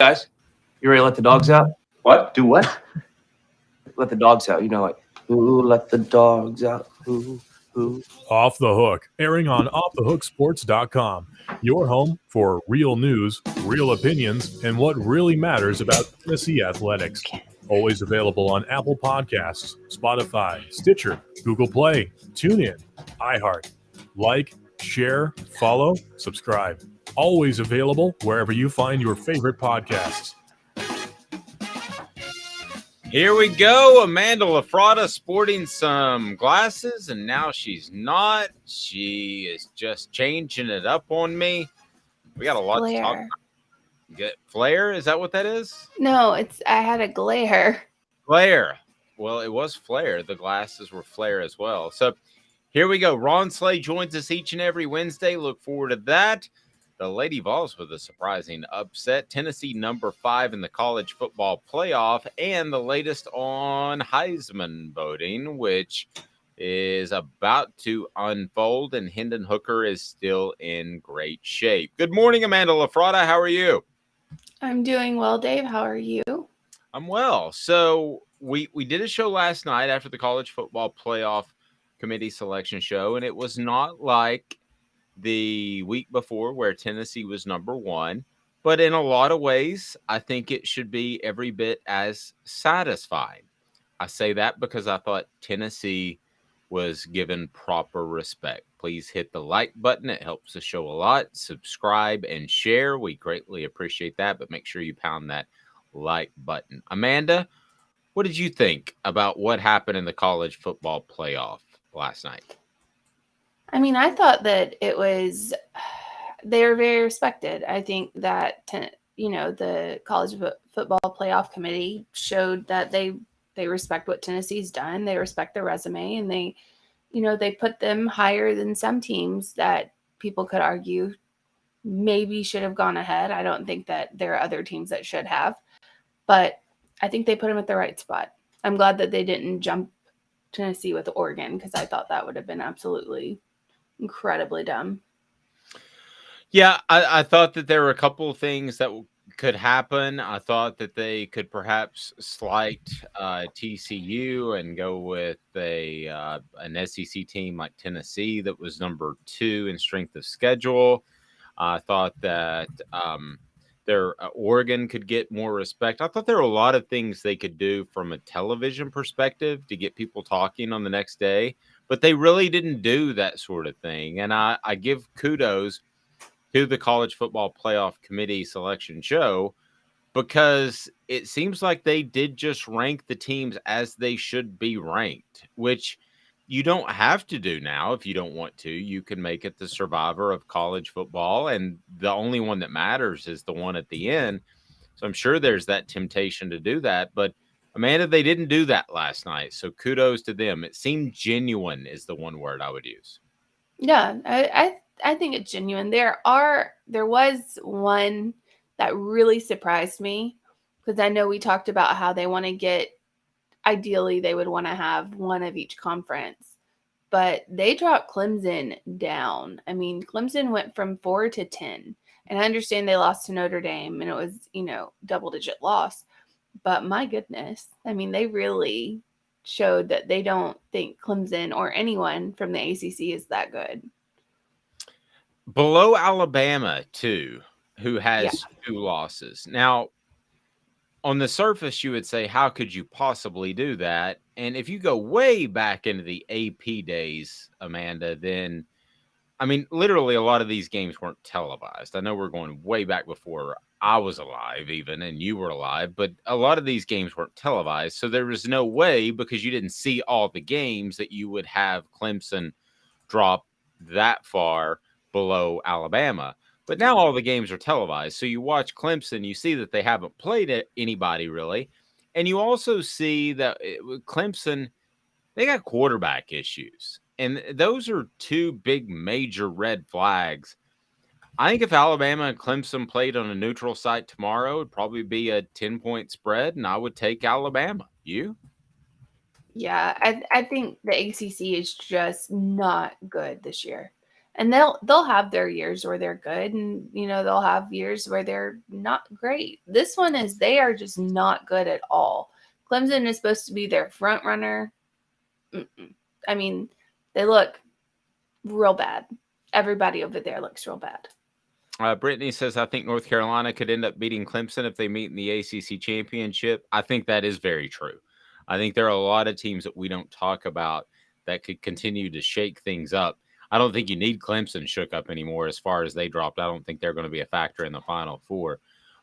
Guys, you ready to let the dogs out? What? Do what? Let the dogs out. You know, like, ooh, let the dogs out. Ooh, ooh. Off the Hook, airing on offthehooksports.com. Your home for real news, real opinions, and what really matters about Tennessee athletics. Always available on Apple Podcasts, Spotify, Stitcher, Google Play, TuneIn, iHeart. Like, share, follow, subscribe. Always available wherever you find your favorite podcasts. Here we go. Amanda LaFratta sporting some glasses, and now she's not. She is just changing it up on me. We got a lot to talk about. Get flare? Is that what that is? No, I had a glare. Flare. Well, it was flare. The glasses were flare as well. So here we go. Ron Slay joins us each and every Wednesday. Look forward to that. The Lady Vols with a surprising upset. Tennessee number 5 in the college football playoff, and the latest on Heisman voting, which is about to unfold, and Hendon Hooker is still in great shape. Good morning, Amanda LaFratta. How are you? I'm doing well, Dave. How are you? I'm well. So we did a show last night after the college football playoff committee selection show, and it was not like the week before where Tennessee was number 1, but in a lot of ways, I think it should be every bit as satisfying. I say that because I thought Tennessee was given proper respect. Please hit the like button. It helps the show a lot. Subscribe and share. We greatly appreciate that, but make sure you pound that like button. Amanda, what did you think about what happened in the college football playoff last night? I mean, I thought that they were very respected. I think that, the college football playoff committee showed that they respect what Tennessee's done. They respect their resume, and they put them higher than some teams that people could argue maybe should have gone ahead. I don't think that there are other teams that should have, but I think they put them at the right spot. I'm glad that they didn't jump Tennessee with Oregon, because I thought that would have been absolutely incredibly dumb. Yeah, I thought that there were a couple of things that could happen. I thought that they could perhaps slight TCU and go with an SEC team like Tennessee that was number 2 in strength of schedule. I thought that their Oregon could get more respect. I thought there were a lot of things they could do from a television perspective to get people talking on the next day, but they really didn't do that sort of thing. And I give kudos to the college football playoff committee selection show, because it seems like they did just rank the teams as they should be ranked, which you don't have to do now. If you don't want to, you can make it the survivor of college football, and the only one that matters is the one at the end. So I'm sure there's that temptation to do that, but Amanda, they didn't do that last night. So kudos to them. It seemed genuine is the one word I would use. Yeah, I think it's genuine. There was one that really surprised me, because I know we talked about how they want to get, ideally they would want to have one of each conference, but they dropped Clemson down. I mean, Clemson went from 4 to 10, and I understand they lost to Notre Dame and it was, double-digit loss, but my goodness, I mean, they really showed that they don't think Clemson or anyone from the ACC is that good. Below Alabama, too, who has 2 losses. Now, on the surface, you would say, how could you possibly do that? And if you go way back into the AP days, Amanda, then, I mean, literally a lot of these games weren't televised. I know we're going way back before I was alive even, and you were alive, but a lot of these games weren't televised. So there was no way, because you didn't see all the games, that you would have Clemson drop that far below Alabama. But now all the games are televised. So you watch Clemson, you see that they haven't played anybody really. And you also see that Clemson, they got quarterback issues. And those are 2 big major red flags. I think if Alabama and Clemson played on a neutral site tomorrow, it'd probably be a 10-point spread, and I would take Alabama. You? Yeah, I think the ACC is just not good this year. And they'll have their years where they're good, and they'll have years where they're not great. This one is they are just not good at all. Clemson is supposed to be their front runner. I mean, they look real bad. Everybody over there looks real bad. Brittany says, I think North Carolina could end up beating Clemson if they meet in the ACC championship. I think that is very true. I think there are a lot of teams that we don't talk about that could continue to shake things up. I don't think you need Clemson shook up anymore as far as they dropped. I don't think they're going to be a factor in the Final Four.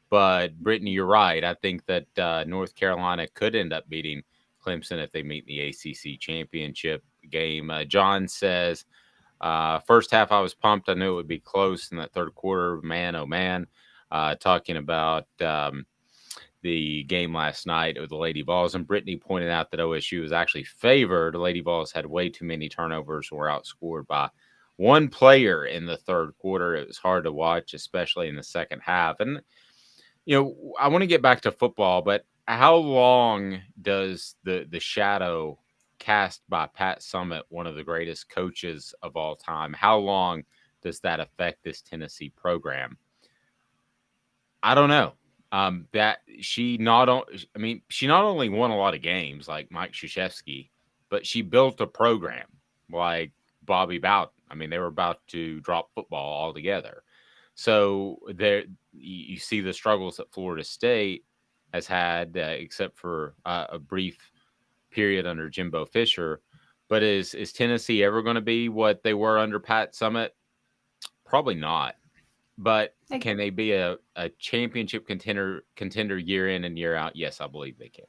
But, Brittany, you're right. I think that North Carolina could end up beating Clemson if they meet in the ACC championship game. John says, first half I was pumped. I knew it would be close in that third quarter. Man, oh, man. Talking about the game last night with the Lady Vols. And Brittany pointed out that OSU was actually favored. The Lady Vols had way too many turnovers and were outscored by one player in the third quarter. It was hard to watch, especially in the second half. And, I want to get back to football, but how long does the shadow cast by Pat Summitt, one of the greatest coaches of all time, how long does that affect this Tennessee program? I don't know. That she not only won a lot of games like Mike Krzyzewski, but she built a program like Bobby Bowden. I mean, they were about to drop football altogether. So there, you see the struggles that Florida State has had, except for a brief period under Jimbo Fisher. But is Tennessee ever going to be what they were under Pat Summitt? Probably not. But can they be a championship contender year in and year out? Yes, I believe they can.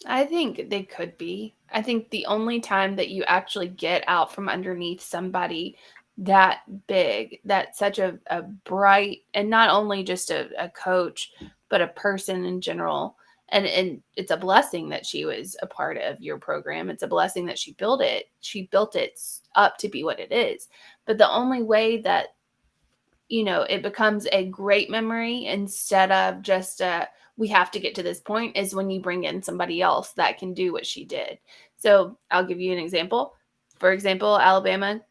I think they could be. I think the only time that you actually get out from underneath somebody that big, that's such a bright, and not only just a coach, but a person in general. And it's a blessing that she was a part of your program. It's a blessing that she built it. She built it up to be what it is. But the only way that it becomes a great memory instead of just we have to get to this point is when you bring in somebody else that can do what she did. So I'll give you an example. For example, Alabama,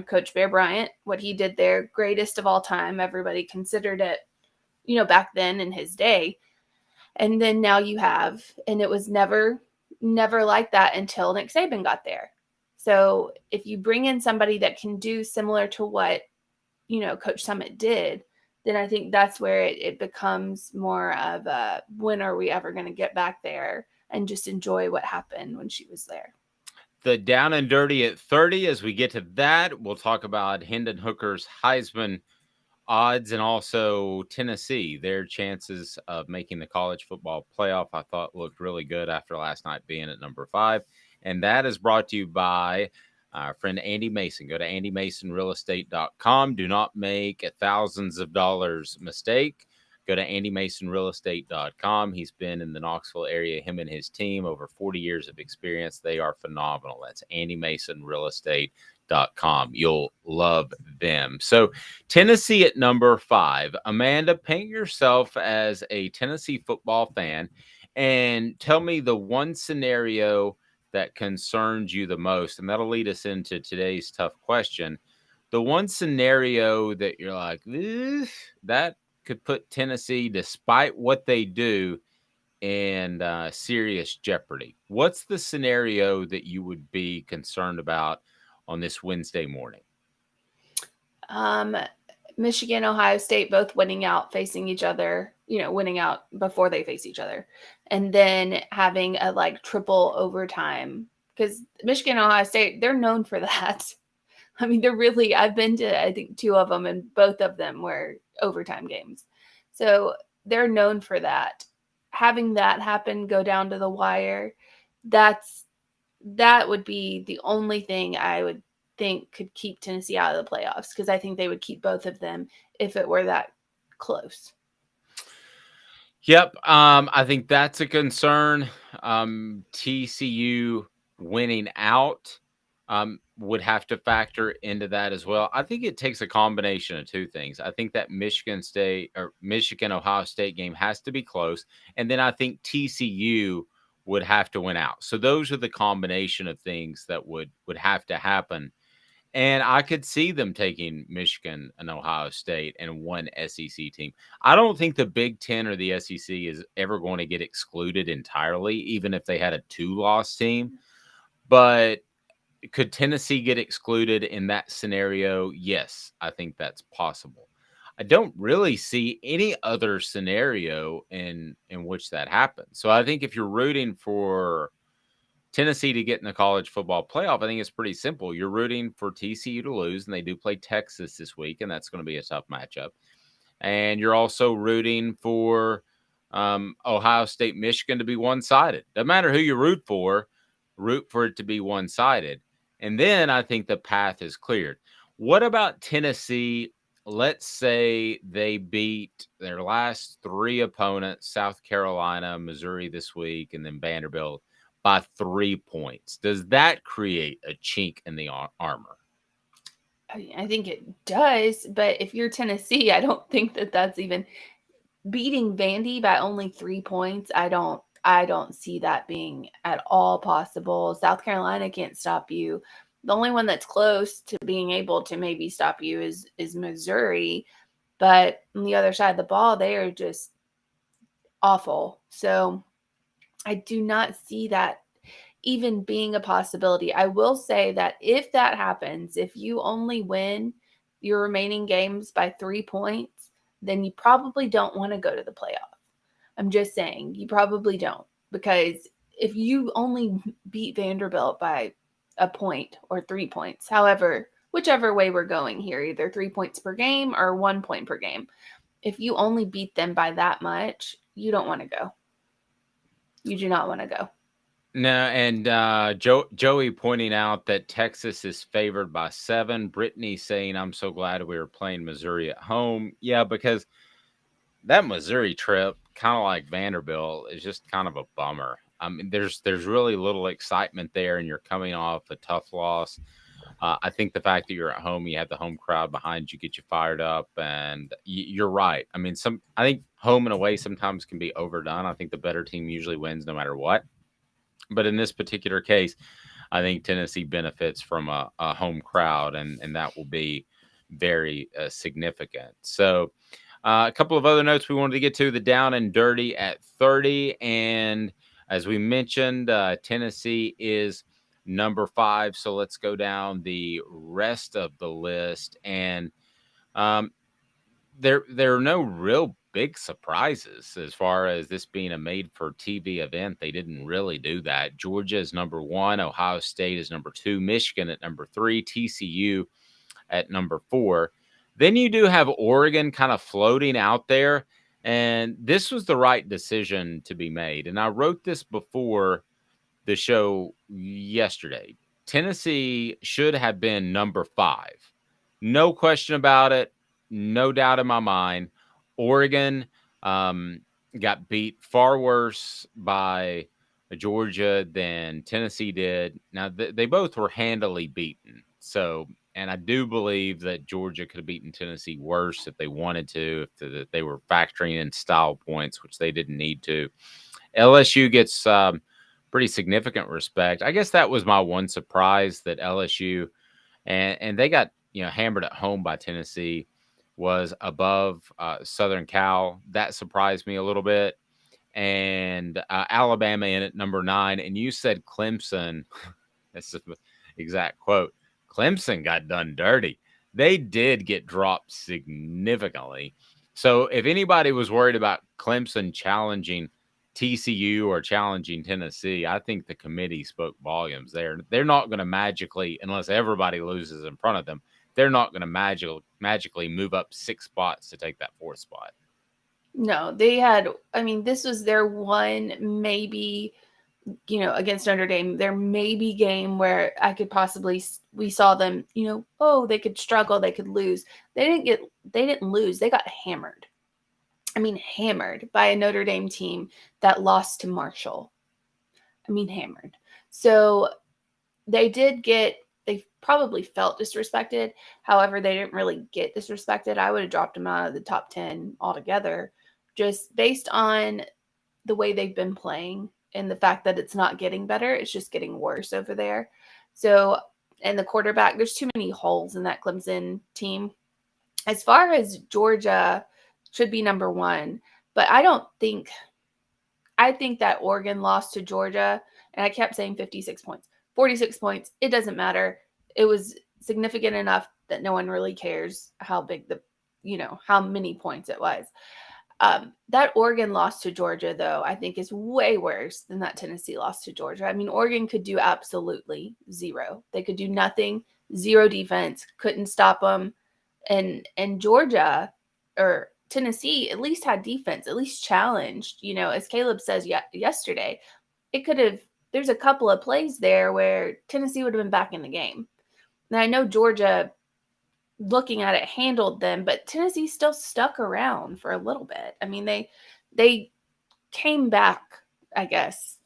Coach Bear Bryant, what he did there, greatest of all time. Everybody considered it, back then in his day. And then now you have, and it was never like that until Nick Saban got there. So if you bring in somebody that can do similar to what, Coach Summitt did, then I think that's where it becomes more of a, when are we ever going to get back there and just enjoy what happened when she was there. The down and dirty at 30. As we get to that, we'll talk about Hendon Hooker's Heisman odds and also Tennessee, their chances of making the college football playoff. I thought looked really good after last night being at number 5. And that is brought to you by our friend Andy Mason. Go to andymasonrealestate.com. Do not make a thousands of dollars mistake. Go to andymasonrealestate.com. He's been in the Knoxville area, him and his team, over 40 years of experience. They are phenomenal. That's andymasonrealestate.com. You'll love them. So Tennessee at number 5. Amanda, paint yourself as a Tennessee football fan and tell me the one scenario that concerns you the most. And that'll lead us into today's tough question. The one scenario that you're like, that could put Tennessee, despite what they do, in serious jeopardy. What's the scenario that you would be concerned about on this Wednesday morning? Michigan, Ohio State, both winning out, facing each other, winning out before they face each other. And then having a triple overtime, because Michigan, Ohio State, they're known for that. I mean, I've been to, I think, 2 of them, and both of them were overtime games. So they're known for that. Having that happen, go down to the wire, that would be the only thing I would think could keep Tennessee out of the playoffs, because I think they would keep both of them if it were that close. Yep. I think that's a concern. TCU winning out would have to factor into that as well. I think it takes a combination of 2 things. I think that Michigan Ohio State game has to be close. And then I think TCU would have to win out. So those are the combination of things that would have to happen. And I could see them taking Michigan and Ohio State and one SEC team. I don't think the Big Ten or the SEC is ever going to get excluded entirely, even if they had a 2-loss team. But could Tennessee get excluded in that scenario? Yes, I think that's possible. I don't really see any other scenario in which that happens. So I think if you're rooting for Tennessee to get in the college football playoff, I think it's pretty simple. You're rooting for TCU to lose, and they do play Texas this week, and that's going to be a tough matchup. And you're also rooting for Ohio State, Michigan to be one-sided. Doesn't matter who you root for it to be one-sided. And then I think the path is cleared. What about Tennessee? Let's say they beat their last 3 opponents, South Carolina, Missouri this week, and then Vanderbilt, by 3 points. Does that create a chink in the armor? I think it does, but if you're Tennessee, I don't think that that's even beating Vandy by only 3 points. I don't see that being at all possible. South Carolina can't stop you. The only one that's close to being able to maybe stop you is Missouri, but on the other side of the ball, they are just awful. So I do not see that even being a possibility. I will say that if that happens, if you only win your remaining games by 3 points, then you probably don't want to go to the playoff. I'm just saying, you probably don't, because if you only beat Vanderbilt by a point or 3 points, whichever way we're going here, either 3 points per game or 1 point per game, if you only beat them by that much, you don't want to go. You do not want to go. No, and Joey pointing out that Texas is favored by 7. Brittany saying, I'm so glad we were playing Missouri at home. Yeah, because that Missouri trip, kind of like Vanderbilt, is just kind of a bummer. I mean, there's really little excitement there, and you're coming off a tough loss. I think the fact that you're at home, you have the home crowd behind you, get you fired up, and you're right. I mean, I think home and away sometimes can be overdone. I think the better team usually wins no matter what. But in this particular case, I think Tennessee benefits from a home crowd, and that will be very significant. So a couple of other notes we wanted to get to: the down and dirty at 30. And as we mentioned, Tennessee is number 5. So let's go down the rest of the list. And there are no real big surprises as far as this being a made-for-TV event. They didn't really do that. Georgia is number 1. Ohio State is number 2. Michigan at number 3. TCU at number 4. Then you do have Oregon kind of floating out there, and this was the right decision to be made. And I wrote this before the show yesterday. Tennessee should have been number 5. No question about it. No doubt in my mind. Oregon got beat far worse by Georgia than Tennessee did. Now, they both were handily beaten. So, and I do believe that Georgia could have beaten Tennessee worse if they wanted to, if they were factoring in style points, which they didn't need to. LSU gets pretty significant respect. I guess that was my one surprise, that LSU, and they got hammered at home by Tennessee, was above Southern Cal. That surprised me a little bit. And Alabama in at number 9. And you said Clemson. That's the exact quote. Clemson got done dirty. They did get dropped significantly. So if anybody was worried about Clemson challenging TCU or challenging Tennessee, I think the committee spoke volumes there. They're not going to magically, unless everybody loses in front of them, they're not going to magically move up 6 spots to take that 4th spot. No, they had, this was their one maybe, against Notre Dame, their maybe game where we saw them, they could struggle, they could lose. They didn't lose. They got hammered. Hammered by a Notre Dame team that lost to Marshall. Hammered. So they probably felt disrespected. However, they didn't really get disrespected. I would have dropped them out of the top 10 altogether, just based on the way they've been playing and the fact that it's not getting better. It's just getting worse over there. So and the quarterback. There's too many holes in that Clemson team. As far as Georgia should be number one, but I think that Oregon lost to Georgia, and I kept saying 56 points, 46 points. It doesn't matter. It was significant enough that no one really cares how big how many points it was. That Oregon loss to Georgia, though, I think is way worse than that Tennessee loss to Georgia. I mean, Oregon could do absolutely zero. They could do nothing, zero defense, couldn't stop them. And Georgia or Tennessee at least had defense, at least challenged. As Caleb says yesterday, there's a couple of plays there where Tennessee would have been back in the game. And I know Georgia, looking at it, handled them, but Tennessee still stuck around for a little bit. I mean, they came back, I guess,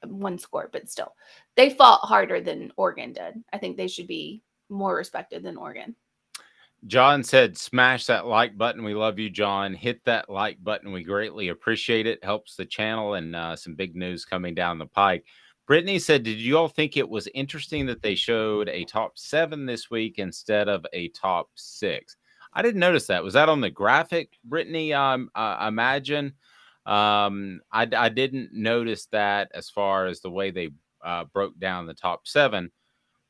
one score, but still, they fought harder than Oregon did. I think they should be more respected than Oregon. John said, smash that like button. We love you, John. Hit that like button. We greatly appreciate it. Helps the channel, and some big news coming down the pike. Brittany said, did you all think it was interesting that they showed a top 7 this week instead of a top 6? I didn't notice that. Was that on the graphic, Brittany? I imagine. I didn't notice that as far as the way they broke down the top 7.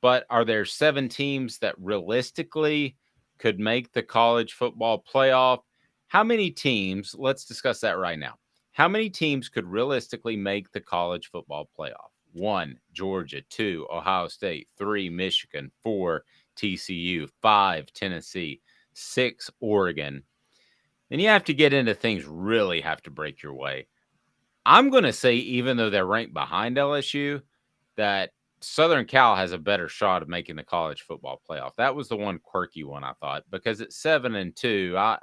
But are there 7 teams that realistically could make the college football playoff? How many teams, let's discuss that right now. How many teams could realistically make the college football playoff? 1, Georgia. 2, Ohio State. 3, Michigan. 4, TCU. 5, Tennessee. 6, Oregon. Then you have to get into things really have to break your way. I'm going to say, even though they're ranked behind LSU, that Southern Cal has a better shot of making the college football playoff. That was the one quirky one, I thought, because at 7-2,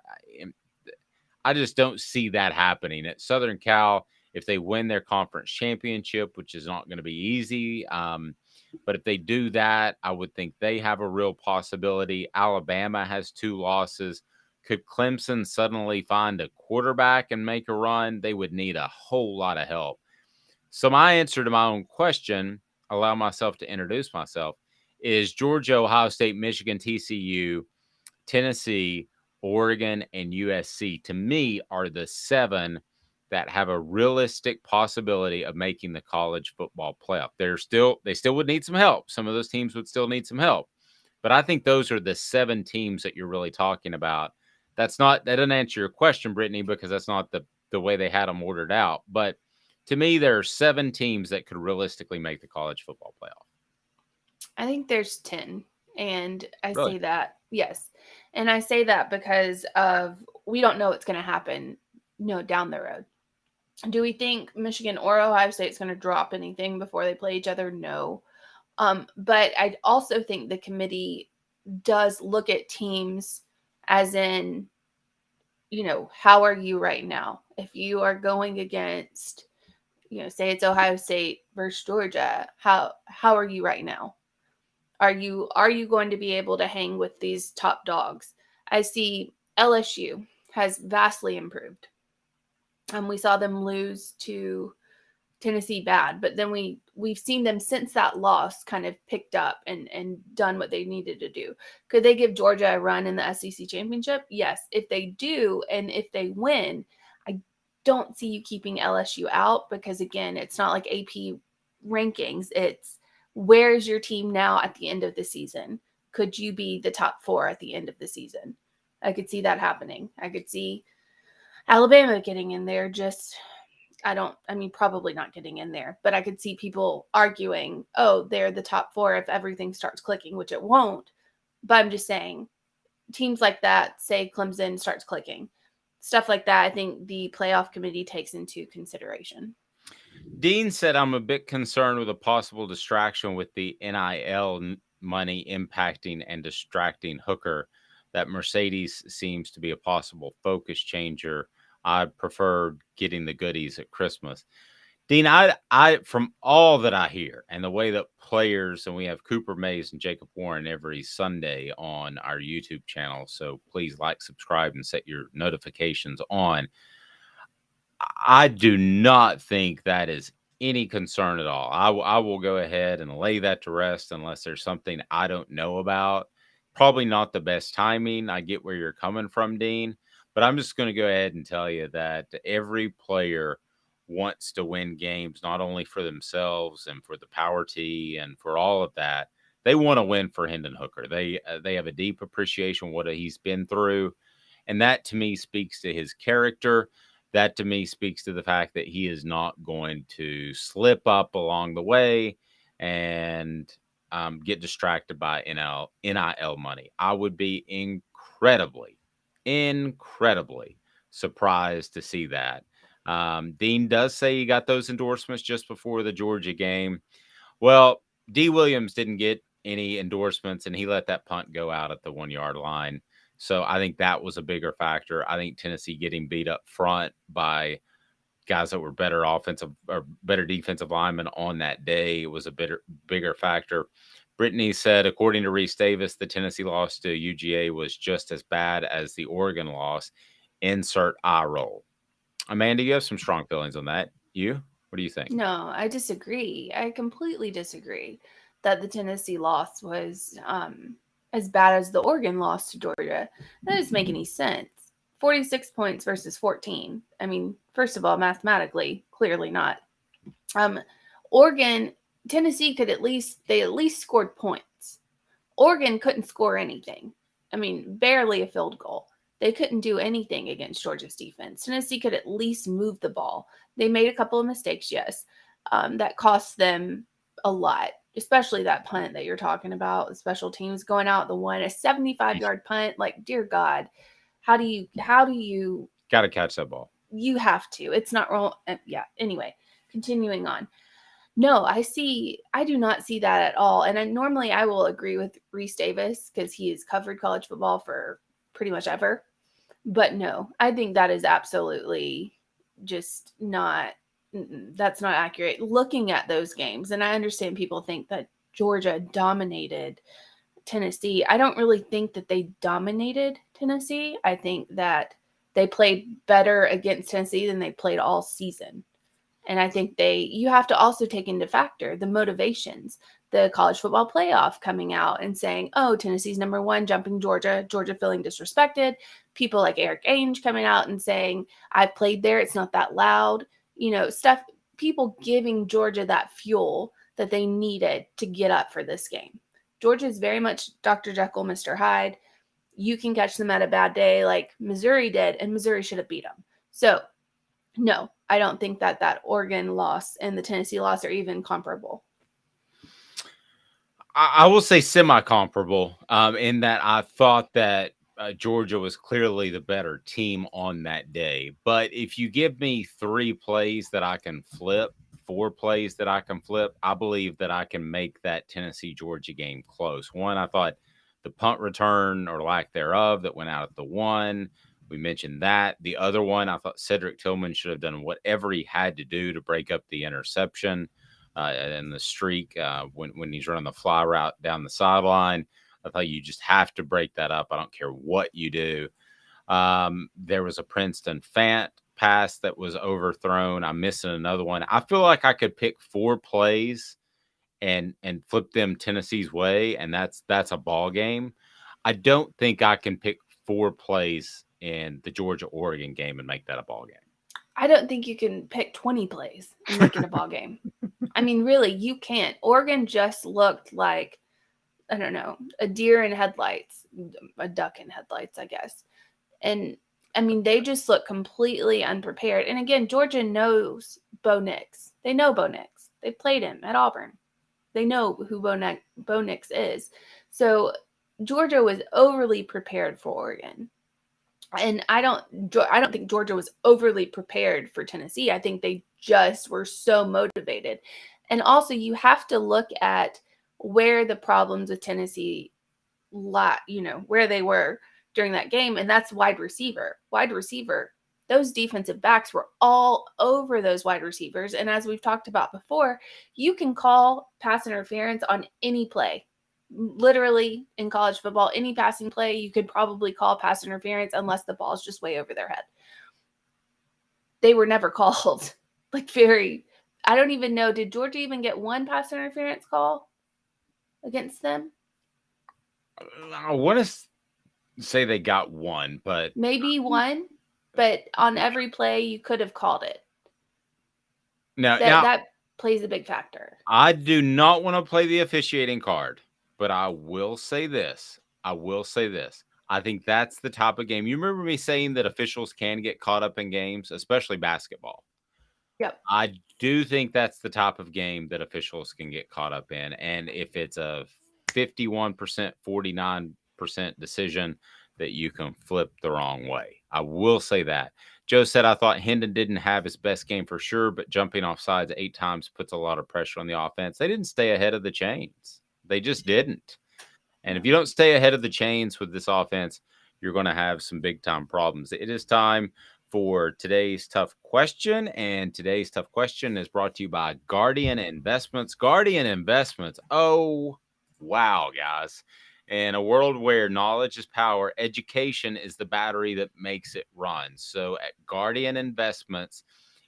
I just don't see that happening. At Southern Cal, if they win their conference championship, which is not going to be easy, but if they do that, I would think they have a real possibility. Alabama has 2 losses. Could Clemson suddenly find a quarterback and make a run? They would need a whole lot of help. So my answer to my own question, allow myself to introduce myself, is Georgia, Ohio State, Michigan, TCU, Tennessee, Oregon, and USC, to me, are the 7 that have a realistic possibility of making the college football playoff. They still would need some help. Some of those teams would still need some help. But I think those are the 7 teams that you're really talking about. That doesn't answer your question, Brittany, because that's not the way they had them ordered out. But to me, there are 7 teams that could realistically make the college football playoff. I think there's 10. And I Really? say that, yes. And I say that because we don't know what's going to happen, down the road. Do we think Michigan or Ohio State's going to drop anything before they play each other? No. But I also think the committee does look at teams as in, how are you right now? If you are going against, say it's Ohio State versus Georgia, how are you right now? Are you going to be able to hang with these top dogs? I see LSU has vastly improved. We saw them lose to Tennessee bad, but then we've seen them since that loss kind of picked up and done what they needed to do. Could they give Georgia a run in the SEC championship? Yes. If they do, and if they win, I don't see you keeping LSU out, because again, it's not like AP rankings. It's where's your team now at the end of the season? Could you be the top 4 at the end of the season? I could see that happening. I could see Alabama getting in there, probably not getting in there, but I could see people arguing, oh, they're the top 4 if everything starts clicking, which it won't. But I'm just saying, teams like that, say Clemson starts clicking, stuff like that, I think the playoff committee takes into consideration. Dean said, I'm a bit concerned with a possible distraction with the NIL money impacting and distracting Hooker. That Mercedes seems to be a possible focus changer. I prefer getting the goodies at Christmas. Dean, I from all that I hear and the way that players, and we have Cooper Mays and Jacob Warren every Sunday on our YouTube channel, so please like, subscribe, and set your notifications on. I do not think that is any concern at all. I will go ahead and lay that to rest unless there's something I don't know about. Probably not the best timing. I get where you're coming from, Dean, but I'm just going to go ahead and tell you that every player wants to win games, not only for themselves and for the power T and for all of that. They want to win for Hendon Hooker. They have a deep appreciation of what he's been through, and that to me speaks to his character. That to me speaks to the fact that he is not going to slip up along the way and get distracted by NIL money. I would be incredibly surprised to see that. Dean does say he got those endorsements just before the Georgia game. Well, D. Williams didn't get any endorsements, and he let that punt go out at the 1 yard line. So I think that was a bigger factor. I think Tennessee getting beat up front by guys that were better offensive or better defensive linemen on that day was a bigger factor. Brittany said, according to Reese Davis, the Tennessee loss to UGA was just as bad as the Oregon loss. Insert eye roll. Amanda, you have some strong feelings on that. You? What do you think? No, I disagree. I completely disagree that the Tennessee loss was as bad as the Oregon loss to Georgia. That doesn't make any sense. 46 points versus 14. I mean, first of all, mathematically, clearly not. Tennessee could at least scored points. Oregon couldn't score anything. I mean, barely a field goal. They couldn't do anything against Georgia's defense. Tennessee could at least move the ball. They made a couple of mistakes, yes, that cost them a lot, especially that punt that you're talking about, the special teams going out the one, a 75-yard punt. Like, dear God, how do you got to catch that ball? You have to. It's not wrong. Yeah. Anyway, continuing on. No, I do not see that at all. And normally I will agree with Reese Davis because he has covered college football for pretty much ever. But no, I think that is absolutely just that's not accurate. Looking at those games, and I understand people think that Georgia dominated Tennessee. I don't really think that they dominated Tennessee. I think that they played better against Tennessee than they played all season. And I think you have to also take into factor the motivations, the college football playoff coming out and saying, oh, Tennessee's number one, jumping Georgia feeling disrespected. People like Eric Ainge coming out and saying, I played there. It's not that loud, stuff, people giving Georgia that fuel that they needed to get up for this game. Georgia is very much Dr. Jekyll, Mr. Hyde. You can catch them at a bad day like Missouri did, and Missouri should have beat them. So, no, I don't think that Oregon loss and the Tennessee loss are even comparable. I will say semi-comparable in that I thought that Georgia was clearly the better team on that day. But if you give me 3 plays that I can flip, 4 plays that I can flip, I believe that I can make that Tennessee-Georgia game close. One, I thought the punt return or lack thereof that went out at the 1. We mentioned that. The other one, I thought Cedric Tillman should have done whatever he had to do to break up the interception and the streak when he's running the fly route down the sideline. I thought you just have to break that up. I don't care what you do. There was a Princeton Fant pass that was overthrown. I'm missing another one. I feel like I could pick 4 plays and flip them Tennessee's way, and that's a ball game. I don't think I can pick 4 plays in the Georgia-Oregon game and make that a ball game. I don't think you can pick 20 plays and make it a ball game. I mean, really, you can't. Oregon just looked like, I don't know, a deer in headlights, a duck in headlights, I guess. And, I mean, they just look completely unprepared. And, again, Georgia knows Bo Nix. They know Bo Nix. They played him at Auburn. They know who Bo Nix is. So, Georgia was overly prepared for Oregon. And I don't think Georgia was overly prepared for Tennessee. I think they just were so motivated. And also you have to look at where the problems with Tennessee where they were during that game. And that's wide receiver. Those defensive backs were all over those wide receivers. And as we've talked about before, you can call pass interference on any play. Literally in college football, any passing play, you could probably call pass interference unless the ball's just way over their head. They were never called. I don't even know. Did Georgia even get one pass interference call against them? I want to say they got one, but Maybe one, but on every play you could have called it. That plays a big factor. I do not want to play the officiating card, but I will say this. I think that's the type of game. You remember me saying that officials can get caught up in games, especially basketball. Yep. I do think that's the type of game that officials can get caught up in. And if it's a 51%, 49% decision, that you can flip the wrong way. I will say that. Joe said, I thought Hendon didn't have his best game for sure, but jumping off sides 8 times puts a lot of pressure on the offense. They didn't stay ahead of the chains. They just didn't. And if you don't stay ahead of the chains with this offense, you're going to have some big time problems. It is time for today's tough question. And today's tough question is brought to you by Guardian Investments. Guardian Investments. Oh, wow, guys. In a world where knowledge is power, education is the battery that makes it run. So at Guardian Investments,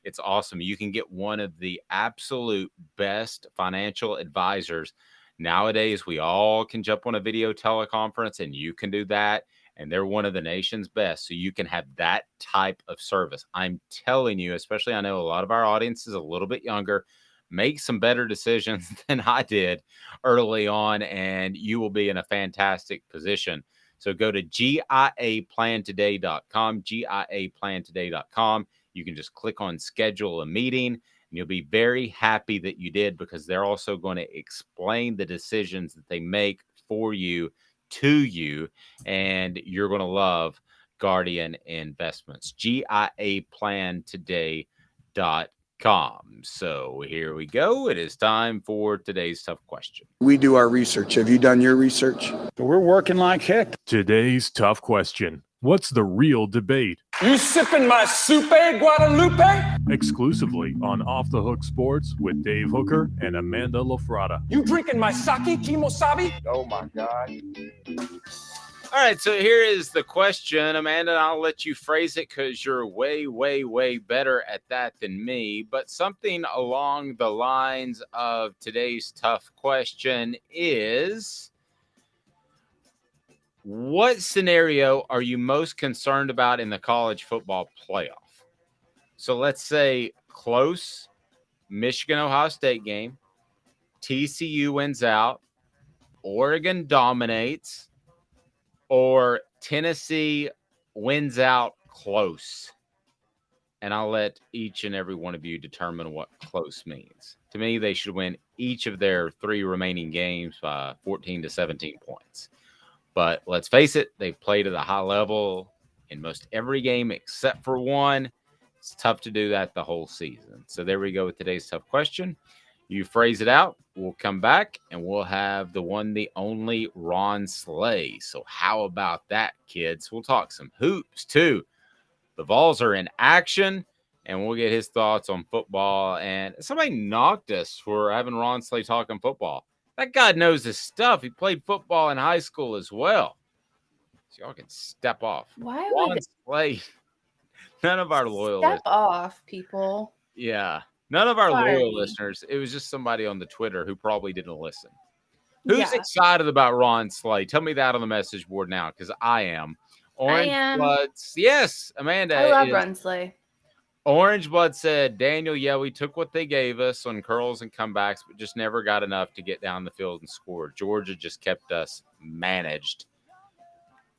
it's awesome. You can get one of the absolute best financial advisors. Nowadays, we all can jump on a video teleconference, and you can do that. And they're one of the nation's best. So you can have that type of service. I'm telling you, especially I know a lot of our audience is a little bit younger. Make some better decisions than I did early on, and you will be in a fantastic position. So go to GIAplantoday.com, GIAplantoday.com. You can just click on schedule a meeting, and you'll be very happy that you did, because they're also going to explain the decisions that they make for you, to you, and you're going to love Guardian Investments. GIAplantoday.com. So here we go. It is time for today's tough question. We do our research. Have you done your research? We're working like heck. Today's tough question. What's the real debate? You sipping my soupe, Guadalupe? Exclusively on Off the Hook Sports with Dave Hooker and Amanda LaFratta. You drinking my sake, Kimosabi? Oh my God. All right, so here is the question. Amanda, I'll let you phrase it because you're way, way, way better at that than me. But something along the lines of today's tough question is, what scenario are you most concerned about in the college football playoff? So let's say close Michigan-Ohio State game, TCU wins out, Oregon dominates, or Tennessee wins out close. And I'll let each and every one of you determine what close means. To me, they should win each of their 3 remaining games by 14 to 17 points. But let's face it, they've played at a high level in most every game except for one. It's tough to do that the whole season. So there we go with today's tough question. You phrase it out, we'll come back, and we'll have the one, the only Ron Slay. So how about that, kids? We'll talk some hoops, too. The Vols are in action, and we'll get his thoughts on football. And somebody knocked us for having Ron Slay talking football. That guy knows his stuff. He played football in high school as well. So y'all can step off. Why Ron would Slay, none of our loyal step listeners. off, people? Yeah. None of our Sorry. loyal listeners. It was just somebody on the Twitter who probably didn't listen. Who's Yeah. excited about Ron Slay? Tell me that on the message board now, because I am. Orange am. Bloods. Yes, Amanda. I love is- Runsley. Orange Blood said, Daniel, yeah, we took what they gave us on curls and comebacks, but just never got enough to get down the field and score. Georgia just kept us managed.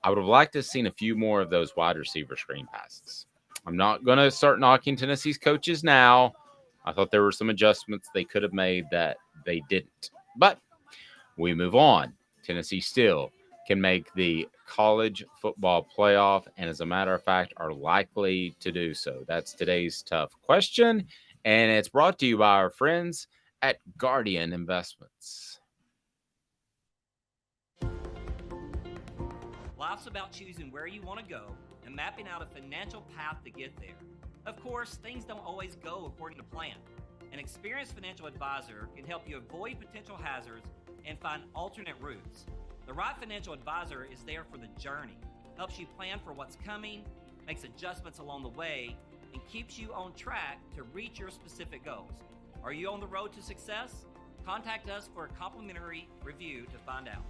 I would have liked to have seen a few more of those wide receiver screen passes. I'm not going to start knocking Tennessee's coaches now. I thought there were some adjustments they could have made that they didn't. But we move on. Tennessee still can make the college football playoff, and as a matter of fact, are likely to do so. That's today's tough question, and it's brought to you by our friends at Guardian Investments. Life's about choosing where you want to go and mapping out a financial path to get there. Of course, things don't always go according to plan. An experienced financial advisor can help you avoid potential hazards and find alternate routes. The right financial advisor is there for the journey, helps you plan for what's coming, makes adjustments along the way, and keeps you on track to reach your specific goals. Are you on the road to success? Contact us for a complimentary review to find out.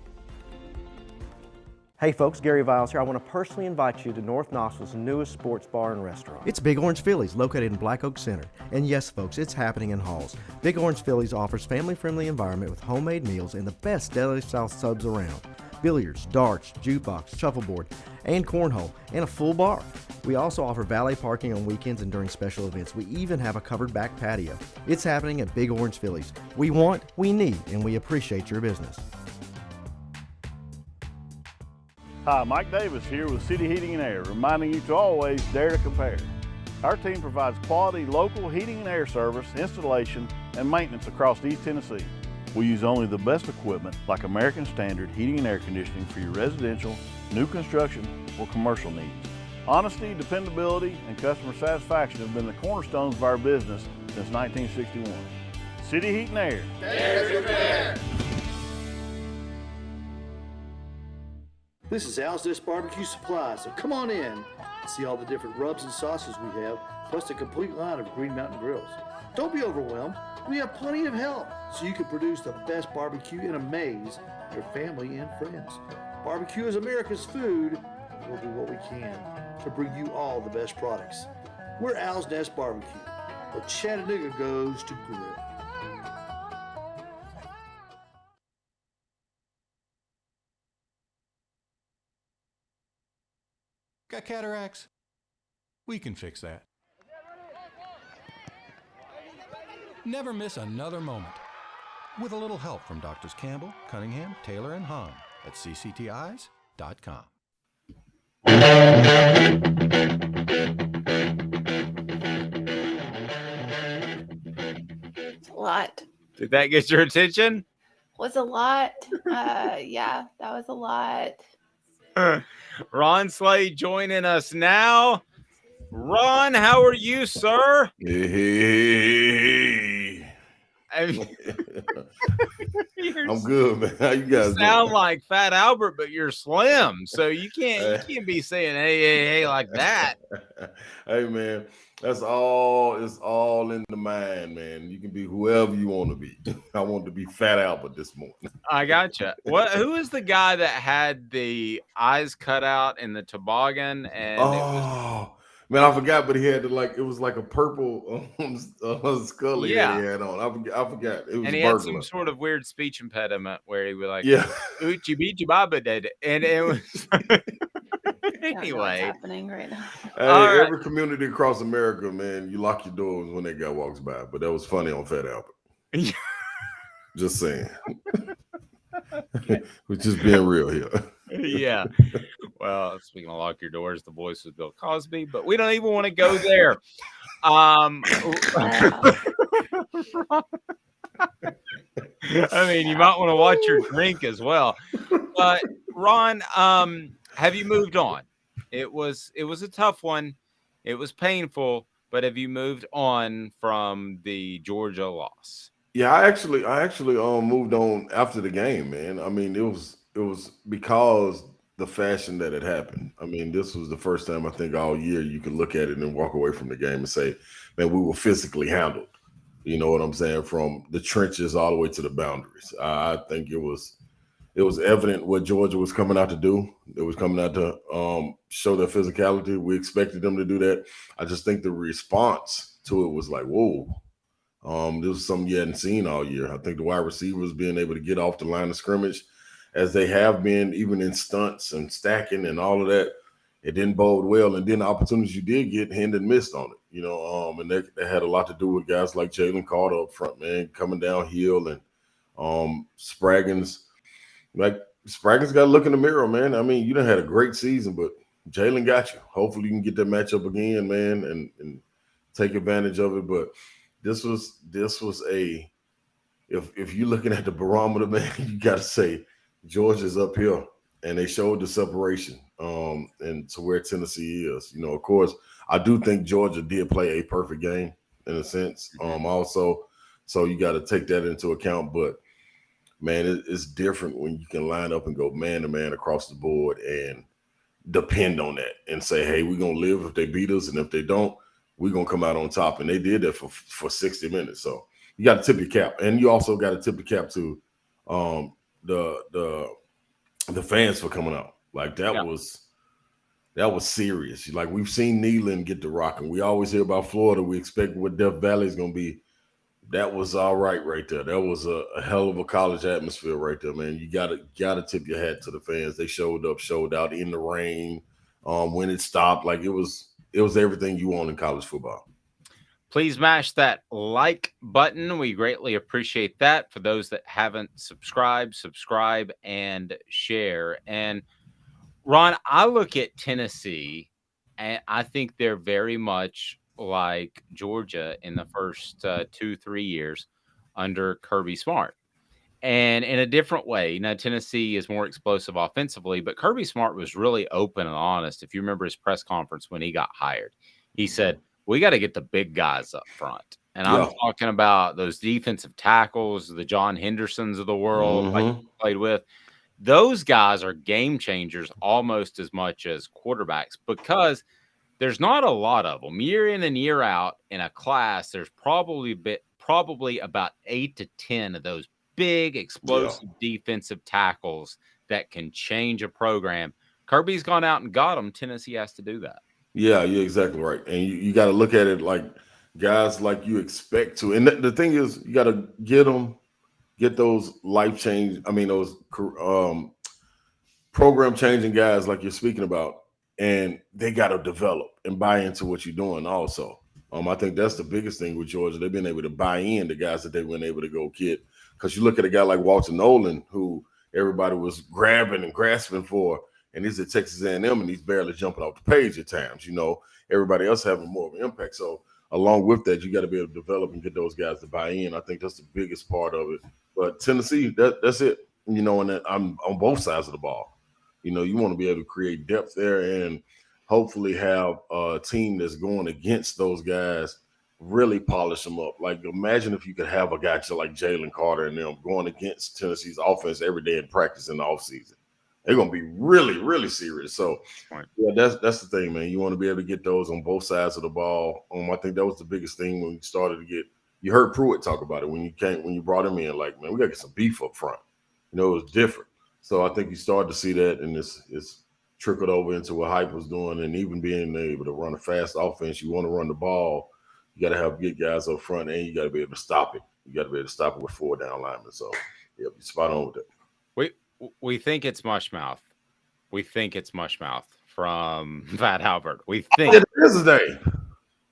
Hey folks, Gary Viles here. I want to personally invite you to North Knoxville's newest sports bar and restaurant. It's Big Orange Phillies, located in Black Oak Center. And yes folks, it's happening in Halls. Big Orange Phillies offers family-friendly environment with homemade meals and the best deli-style subs around. Billiards, darts, jukebox, shuffleboard, and cornhole, and a full bar. We also offer valet parking on weekends and during special events. We even have a covered back patio. It's happening at Big Orange Phillies. We want, we need, and we appreciate your business. Hi, Mike Davis here with City Heating and Air, reminding you to always dare to compare. Our team provides quality local heating and air service, installation, and maintenance across East Tennessee. We use only the best equipment like American Standard heating and air conditioning for your residential, new construction, or commercial needs. Honesty, dependability, and customer satisfaction have been the cornerstones of our business since 1961. City Heat and Air. Dare to compare. This is Al's Dish Barbecue Supply, so come on in and see all the different rubs and sauces we have, plus a complete line of Green Mountain grills. Don't be overwhelmed. We have plenty of help, so you can produce the best barbecue and amaze your family and friends. Barbecue is America's food. We'll do what we can to bring you all the best products. We're Al's Nest Barbecue, where Chattanooga goes to grill. Got cataracts? We can fix that. Never miss another moment. With a little help from Doctors Campbell, Cunningham, Taylor, and Hahn at cctis.com. It's a lot. Did that get your attention? Was a lot. Yeah, that was a lot. Ron Slade joining us now. Ron, how are you, sir? Hey. I mean, I'm good, man. How you guys sound doing? like Fat Albert, but you're slim, so you can't be saying hey like that. Hey, man, that's all. It's all in the mind, man. You can be whoever you want to be. I want to be Fat Albert this morning. I gotcha. Who is the guy that had the eyes cut out in the toboggan? And man, I forgot, but he had it was like a purple Scully that he had on. I forgot. It was and he had some sort of weird speech impediment where he was like, Uchi Bichi Baba did. And it was anyway. What's happening right now? Hey, every community across America, man, you lock your doors when that guy walks by. But that was funny on Fat Albert. Just saying. We're just being real here. Yeah. Well, speaking of lock your doors, the voice was Bill Cosby, but we don't even want to go there. I mean, you might want to watch your drink as well. But Ron, have you moved on? It was a tough one. It was painful, but have you moved on from the Georgia loss? Yeah, I actually moved on after the game, man. I mean, it was because the fashion that it happened. I mean, this was the first time I think all year you could look at it and walk away from the game and say, man, we were physically handled. You know what I'm saying? From the trenches all the way to the boundaries. I think it was evident what Georgia was coming out to do. It was coming out to show their physicality. We expected them to do that. I just think the response to it was like, whoa. This was something you hadn't seen all year. I think the wide receivers being able to get off the line of scrimmage as they have been, even in stunts and stacking and all of that, it didn't bode well. And then the opportunities you did get, Hendon missed on it, you know, and that had a lot to do with guys like Jalen Carter up front, man, coming downhill, and Spraggins got to look in the mirror, man. I mean, you done had a great season, but Jalen got you. Hopefully you can get that matchup again, man, and take advantage of it. But this was if you're looking at the barometer, man, you got to say Georgia's up here, and they showed the separation and to where Tennessee is. You know, of course, I do think Georgia did play a perfect game in a sense. Also, so you got to take that into account. But man, it's different when you can line up and go man to man across the board and depend on that and say, hey, we're gonna live if they beat us, and if they don't, we're gonna come out on top. And they did that for 60 minutes. So you got to tip your cap, and you also got to tip the cap to the fans for coming out. Like that was serious. Like we've seen Neyland get the rock, and we always hear about Florida. We expect what Death Valley is going to be. That was all right there. That was a hell of a college atmosphere right there, man. You gotta tip your hat to the fans. They showed up, showed out in the rain. When it stopped, like it was everything you want in college football. Please mash that like button. We greatly appreciate that. For those that haven't subscribe and share. And Ron, I look at Tennessee, and I think they're very much like Georgia in the first 2-3 years under Kirby Smart, and in a different way. Now, Tennessee is more explosive offensively, but Kirby Smart was really open and honest. If you remember his press conference when he got hired, he said, we got to get the big guys up front. And I'm talking about those defensive tackles, the John Hendersons of the world, like he played with. Those guys are game changers almost as much as quarterbacks, because there's not a lot of them. Year in and year out in a class, there's probably about 8 to 10 of those big explosive defensive tackles that can change a program. Kirby's gone out and got them. Tennessee has to do that. Yeah, you're exactly right. And you got to look at it like guys like you expect to. And the thing is, you got to get those life change. I mean, those program changing guys like you're speaking about. And they got to develop and buy into what you're doing also. I think that's the biggest thing with Georgia. They've been able to buy in the guys that they weren't able to go get. Because you look at a guy like Walter Nolan, who everybody was grabbing and grasping for, and he's at Texas A&M, and he's barely jumping off the page at times. You know, everybody else having more of an impact. So along with that, you got to be able to develop and get those guys to buy in. I think that's the biggest part of it. But Tennessee, that's it. You know, and I'm on both sides of the ball. You know, you want to be able to create depth there and hopefully have a team that's going against those guys really polish them up. Like, imagine if you could have a guy like Jalen Carter and them going against Tennessee's offense every day in practice in the offseason. They're going to be really, really serious. So, yeah, that's the thing, man. You want to be able to get those on both sides of the ball. I think that was the biggest thing when we started to get – you heard Pruitt talk about it when you brought him in. Like, man, we got to get some beef up front. You know, it was different. So I think you started to see that, and it's trickled over into what Hype was doing, and even being able to run a fast offense. You want to run the ball, you got to have good guys up front, and you got to be able to stop it. You got to be able to stop it with 4 down linemen. So, yeah, you're spot on with that. We think it's Mushmouth. We think it's Mushmouth from Fat Albert. We think it is his name.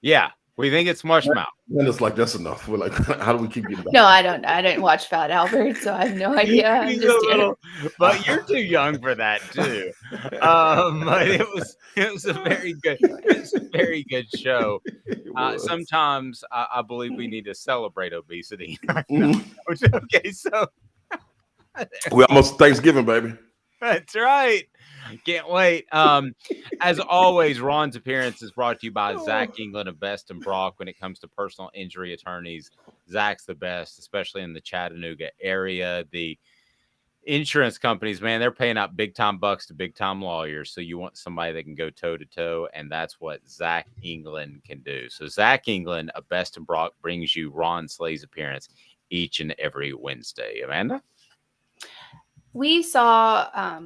Yeah. We think it's Mushmouth. And it's like, that's enough. We're like, how do we keep getting back? No, I don't. I didn't watch Fat Albert, so I have no idea. I'm just but you're too young for that too. But it was a very good show. Sometimes I believe we need to celebrate obesity. Okay, so we almost Thanksgiving, baby. That's right. Can't wait. As always, Ron's appearance is brought to you by Zach England of Best and Brock. When it comes to personal injury attorneys, Zach's the best, especially in the Chattanooga area. The insurance companies, man, they're paying out big time bucks to big time lawyers. So you want somebody that can go toe to toe, and that's what Zach England can do. So Zach England of Best and Brock brings you Ron Slay's appearance each and every Wednesday. Amanda? We saw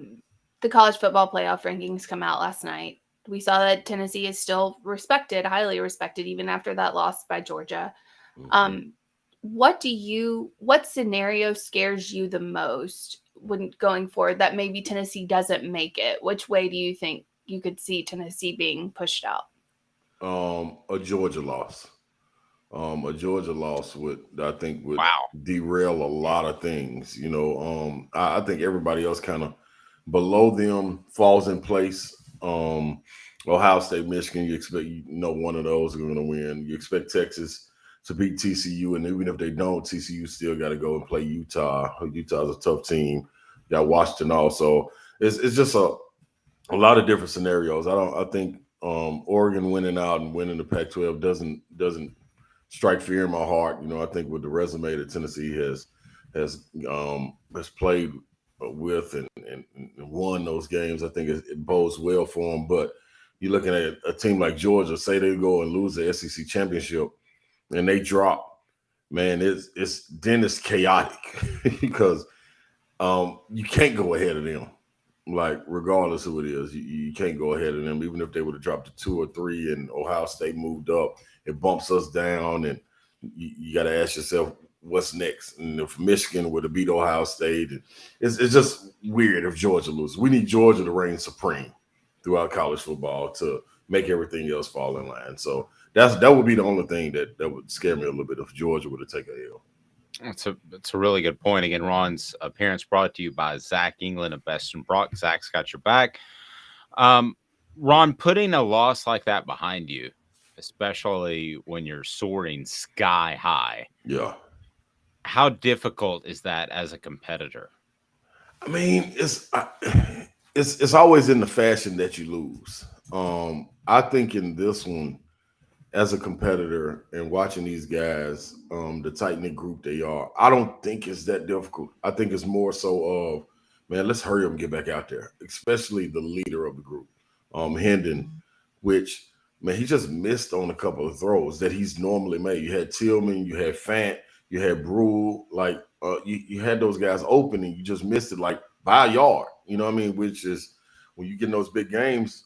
the college football playoff rankings come out last night. We saw that Tennessee is still respected, highly respected, even after that loss by Georgia. What scenario scares you the most when going forward that maybe Tennessee doesn't make it? Which way do you think you could see Tennessee being pushed out? A Georgia loss. A Georgia loss would derail a lot of things. You know, I think everybody else kind of below them falls in place. Ohio State, Michigan, you expect one of those are going to win. You expect Texas to beat TCU, and even if they don't, TCU still got to go and play Utah. Utah's a tough team. You got Washington also. It's just a lot of different scenarios. I think Oregon winning out and winning the Pac-12 doesn't strike fear in my heart. You know, I think with the resume that Tennessee has played with and won those games, I think it bodes well for them. But you're looking at a team like Georgia, say they go and lose the SEC championship and they drop man, it's chaotic because you can't go ahead of them. Like, regardless who it is, you can't go ahead of them. Even if they would have dropped to 2 or 3 and Ohio State moved up, it bumps us down, and you got to ask yourself, what's next? And if Michigan would have beat Ohio State, it's just weird if Georgia loses. We need Georgia to reign supreme throughout college football to make everything else fall in line. So that would be the only thing that would scare me a little bit if Georgia would have taken a L. That's a really good point. Again, Ron's appearance brought to you by Zach England of Best and Brock. Zach's got your back. Ron, putting a loss like that behind you, especially when you're soaring sky high. Yeah. How difficult is that as a competitor? I mean, it's always in the fashion that you lose. I think in this one, as a competitor and watching these guys, the tight-knit group they are, I don't think it's that difficult. I think it's more so of, man, let's hurry up and get back out there, especially the leader of the group, Hendon, which, man, he just missed on a couple of throws that he's normally made. You had Tillman, you had Fant, you had Brule, like you had those guys open and you just missed it like by a yard, you know what I mean? Which is, when you get in those big games,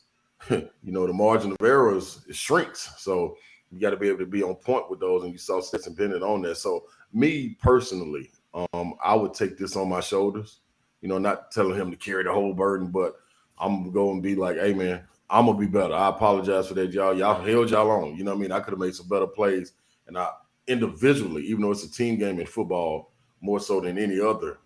the margin of errors, it shrinks. So you got to be able to be on point with those, and you saw Stetson Bennett on there. So me personally, I would take this on my shoulders, not telling him to carry the whole burden, but I'm going to be like, hey, man, I'm going to be better. I apologize for that, y'all. Y'all held y'all on. You know what I mean? I could have made some better plays. And I individually, even though it's a team game in football, more so than any other,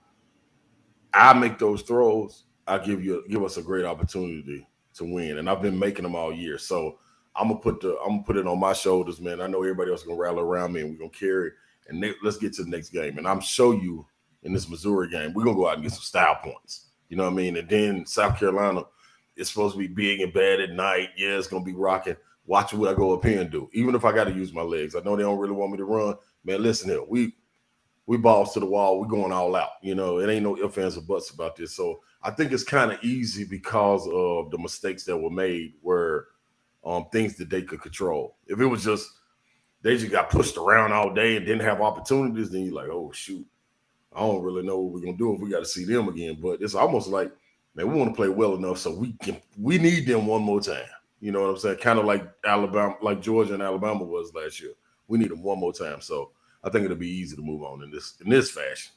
I make those throws. I give us a great opportunity to win, and I've been making them all year. So I'm gonna put it on my shoulders, man. I know everybody else is gonna rally around me, and we're gonna carry it. And let's get to the next game. And I'm show you in this Missouri game, we're gonna go out and get some style points. You know what I mean? And then South Carolina is supposed to be big and bad at night. Yeah, it's gonna be rocking. Watch what I go up here and do, even if I got to use my legs. I know they don't really want me to run, man. Listen here, we balls to the wall. We're going all out. It ain't no ifs, ands, or buts about this. So I think it's kind of easy because of the mistakes that were made were things that they could control. If it was just they just got pushed around all day and didn't have opportunities, then you're like, oh, shoot, I don't really know what we're going to do if we got to see them again. But it's almost like, man, we want to play well enough so we need them one more time. You know what I'm saying? Kind of like Alabama, like Georgia and Alabama was last year. We need them one more time. So I think it'll be easy to move on in this fashion.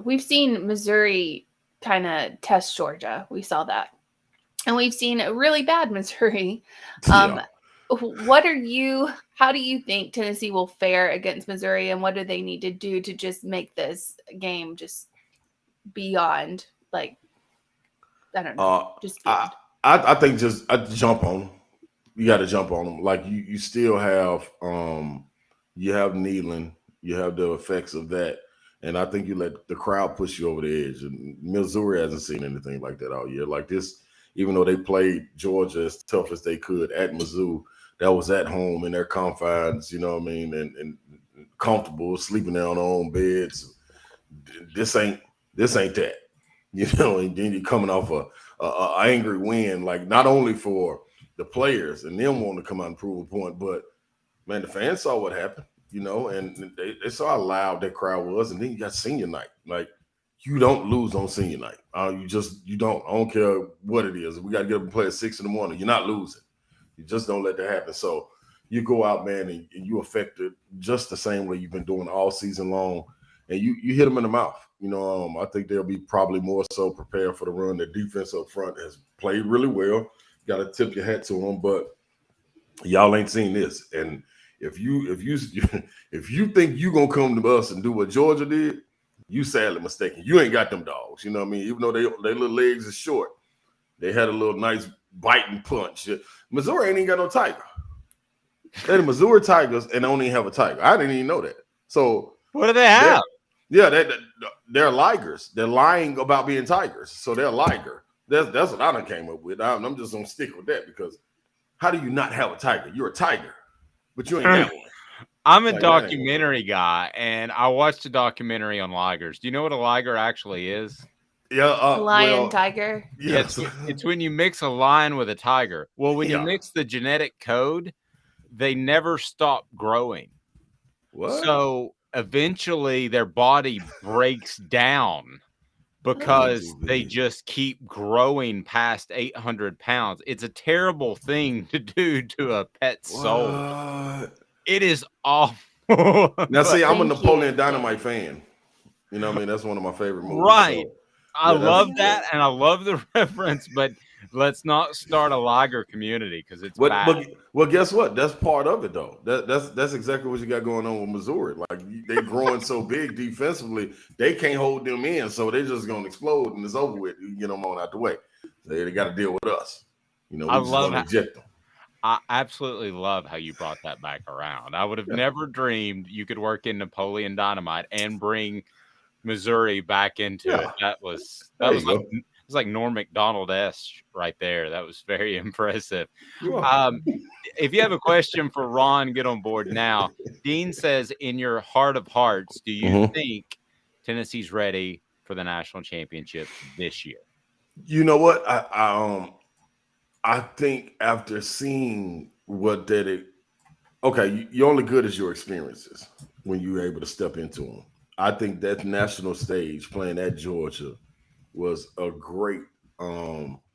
We've seen Missouri kind of test Georgia. We saw that. And we've seen a really bad Missouri. Yeah. How do you think Tennessee will fare against Missouri, and what do they need to do to just make this game just beyond, like, I don't know, just beyond? I think I jump on them. You got to jump on them. Like you still have you have Neyland, you have the effects of that, and I think you let the crowd push you over the edge. And Missouri hasn't seen anything like that all year. Like this, even though they played Georgia as tough as they could at Mizzou, that was at home in their confines. You know what I mean, and comfortable, sleeping there on their own beds. This ain't that. And then you're coming off a angry win, like not only for the players and them wanting to come out and prove a point, but man, the fans saw what happened, and they saw how loud that crowd was. And then you got senior night. Like, you don't lose on senior night. You don't. I don't care what it is. We got to get up and play at 6 a.m. You're not losing. You just don't let that happen. So you go out, man, and you affect it just the same way you've been doing all season long. And you hit them in the mouth. I think they'll be probably more so prepared for the run. Their defense up front has played really well. Got to tip your hat to them, but y'all ain't seen this. And if you think you gonna come to us and do what Georgia did, you sadly mistaken. You ain't got them dogs. You know what I mean? Even though their little legs are short, they had a little nice biting punch. Missouri ain't even got no tiger. They're the Missouri Tigers and don't even have a tiger. I didn't even know that. So what do they have? They're ligers. They're lying about being tigers. So they're liger. That's what I done came up with. I'm just gonna stick with that, because how do you not have a tiger? You're a tiger, but you ain't got one. I'm a documentary guy, and I watched a documentary on ligers. Do you know what a liger actually is? Yeah, lion, tiger. Yes. It's when you mix a lion with a tiger. Well, when you mix the genetic code, they never stop growing. What? So eventually their body breaks down because they just keep growing past 800 pounds. It's a terrible thing to do to a pet's soul. It is awful. Now, see, I'm a Napoleon Dynamite fan. You know what I mean? That's one of my favorite movies. Right. So, I love that, and I love the reference, but let's not start a Liger community because it's bad. Well, guess what? That's part of it, though. That's exactly what you got going on with Missouri. Like, they're growing so big defensively, they can't hold them in, so they're just going to explode, and it's over with. You get them on out the way. They got to deal with us. You know, we're just going to eject them. I absolutely love how you brought that back around. I would have never dreamed you could work in Napoleon Dynamite and bring Missouri back into it. That was like Norm Macdonald-esque right there. That was very impressive. If you have a question for Ron, get on board now. Dean says, in your heart of hearts, do you think Tennessee's ready for the national championship this year? You know what? I think after seeing what you're only good as your experiences when you're able to step into them. I think that national stage playing at Georgia was a great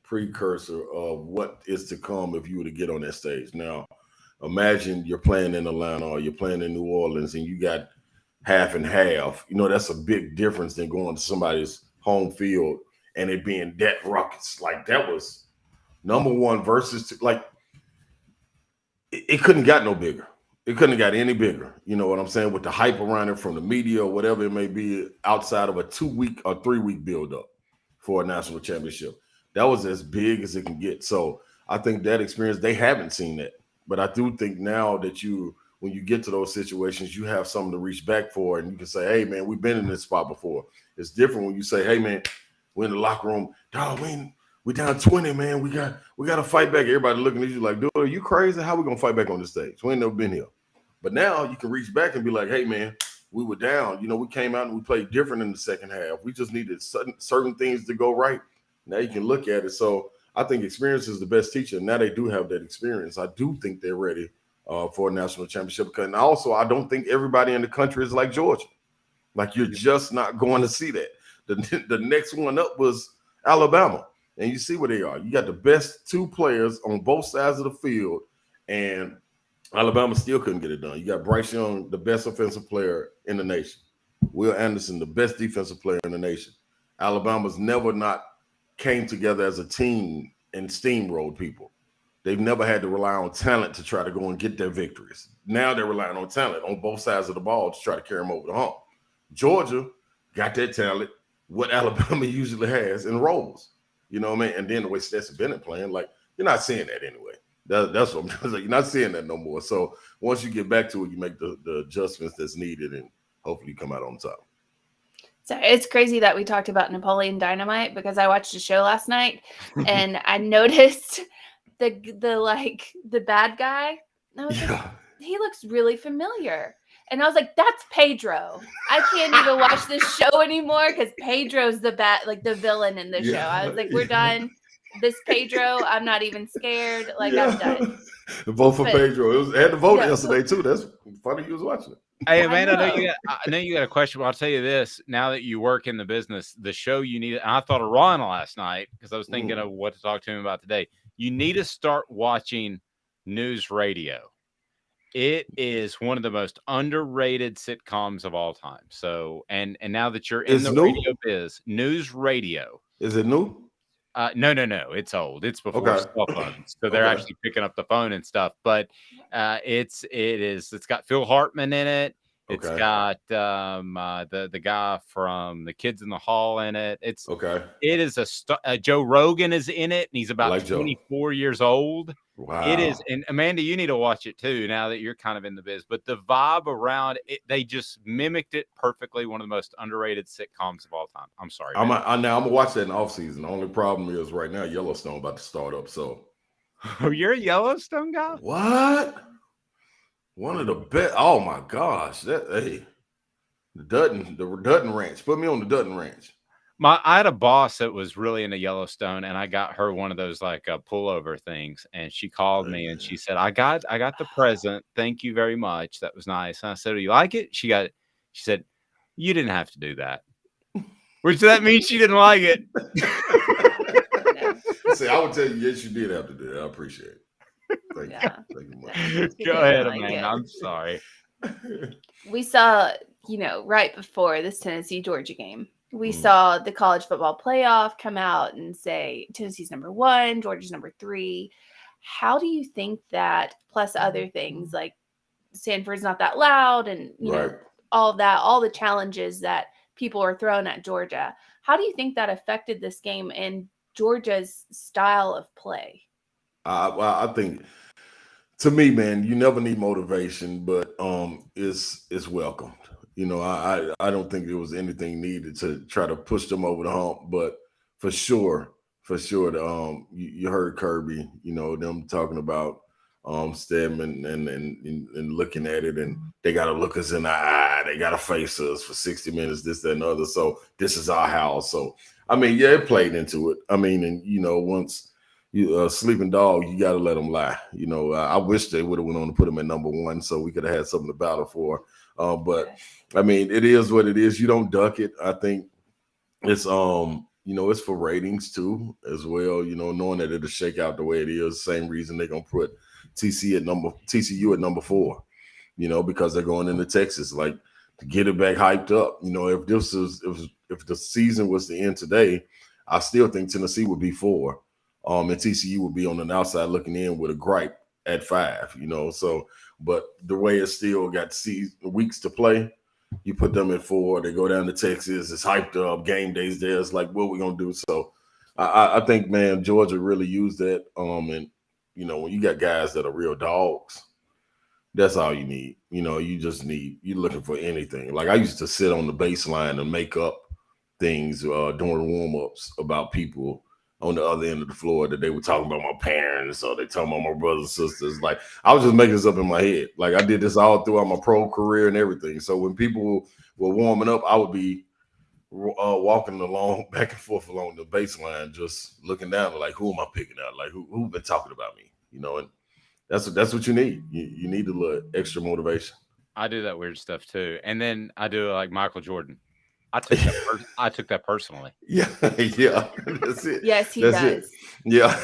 precursor of what is to come if you were to get on that stage. Now, imagine you're playing in Atlanta or you're playing in New Orleans and you got half and half. You know, that's a big difference than going to somebody's home field and it being that ruckus. Like, that was number one versus two. Like, it couldn't got no bigger. It couldn't have got any bigger. You know what I'm saying? With the hype around it from the media or whatever it may be, outside of a 2-week or 3-week build-up for a national championship. That was as big as it can get. So I think that experience, they haven't seen that. But I do think now that when you get to those situations, you have something to reach back for and you can say, hey, man, we've been in this spot before. It's different when you say, hey, man, we're in the locker room. Dog, we down 20, man. We got to fight back. Everybody looking at you like, dude, are you crazy? How we going to fight back on this stage? We ain't never been here. But now you can reach back and be like, hey, man, we were down. You know, we came out and we played different in the second half. We just needed certain things to go right. Now you can look at it. So I think experience is the best teacher. Now they do have that experience. I do think they're ready for a national championship. And also, I don't think everybody in the country is like Georgia. Like, you're just not going to see that. The next one up was Alabama. And you see where they are. You got the best two players on both sides of the field, and Alabama still couldn't get it done. You got Bryce Young, the best offensive player in the nation. Will Anderson, the best defensive player in the nation. Alabama's never not came together as a team and steamrolled people. They've never had to rely on talent to try to go and get their victories. Now they're relying on talent on both sides of the ball to try to carry them over the hump. Georgia got that talent, what Alabama usually has, and rolls. You know what I mean? And then the way Stetson Bennett playing, like, you're not seeing that anyway. That's what I'm trying to say. You're not seeing that no more. So once you get back to it, you make the adjustments that's needed and hopefully you come out on top. So it's crazy that we talked about Napoleon Dynamite because I watched a show last night and I noticed the bad guy. And I was like, he looks really familiar. And I was like, that's Pedro. I can't even watch this show anymore because Pedro's the villain in the show. I was like, we're done. This Pedro, I'm not even scared. Like, I'm done. The vote for Pedro. It had to vote yesterday, too. That's funny you was watching it. Hey, Amanda, I know you got a question, but I'll tell you this. Now that you work in the business, the show you need, and I thought of Ron last night because I was thinking of what to talk to him about today. You need to start watching news radio. It is one of the most underrated sitcoms of all time. So, and now that you're in the radio biz, news radio. Is it new? No. It's old. It's before cell phones. So they're actually picking up the phone and stuff. But it's got Phil Hartman in it. It's got the guy from The Kids in the Hall in it. It is Joe Rogan is in it, and he's about 24 years old. Wow. It is, and Amanda, you need to watch it too. Now that you're kind of in the biz, but the vibe around it, they just mimicked it perfectly. One of the most underrated sitcoms of all time. I'm sorry. I'm gonna watch that in off season. The only problem is right now Yellowstone about to start up. So, you're a Yellowstone guy? What? One of the best. Oh my gosh! The Dutton Ranch. Put me on the Dutton Ranch. I had a boss that was really into Yellowstone, and I got her one of those like pullover things, and she called me and she said, I got the present. Thank you very much. That was nice. And I said, do you like it? She said, you didn't have to do that. Which that means she didn't like it. See, I would tell you, yes, you did have to do that. I appreciate it. Thank you. Thank you much. Go ahead, Amanda. I'm sorry. We saw, right before this Tennessee-Georgia game, we saw the college football playoff come out and say Tennessee's number 1, Georgia's number 3. How do you think that, plus other things like Stanford's not that loud and, all of that, all the challenges that people are throwing at Georgia, how do you think that affected this game and Georgia's style of play? Well, I think, to me, man, you never need motivation, but it's welcomed. I don't think there was anything needed to try to push them over the hump, but for sure, you heard Kirby, them talking about Stedman and looking at it, and they got to look us in the eye, they got to face us for 60 minutes, this, that, and other. So this is our house. So I mean, yeah, it played into it. I mean, and once you sleeping dog, you got to let them lie. I wish they would have went on to put him at number 1, so we could have had something to battle for. But I mean, it is what it is. You don't duck it. I think it's it's for ratings too, as well. Knowing that it'll shake out the way it is. Same reason they're gonna put TCU at number 4. Because they're going into Texas, like, to get it back hyped up. If the season was to end today, I still think Tennessee would be 4. And TCU would be on the outside looking in with a gripe at 5, So, but the way it's still got weeks to play, you put them at 4. They go down to Texas. It's hyped up. Game days there. It's like, what we gonna do? So, I think, man, Georgia really used that. And when you got guys that are real dogs, that's all you need. You're looking for anything. Like, I used to sit on the baseline and make up things during warm-ups about people on the other end of the floor that they were talking about my parents or they talking about my brothers and sisters. Like, I was just making this up in my head. Like, I did this all throughout my pro career and everything. So when people were warming up, I would be walking along back and forth along the baseline, just looking down like, who am I picking out? Like, who been talking about me? And that's what you need. You need a little extra motivation. I do that weird stuff too. And then I do it like Michael Jordan. I took that personally. Yeah, that's it. Yes, he does. It. Yeah,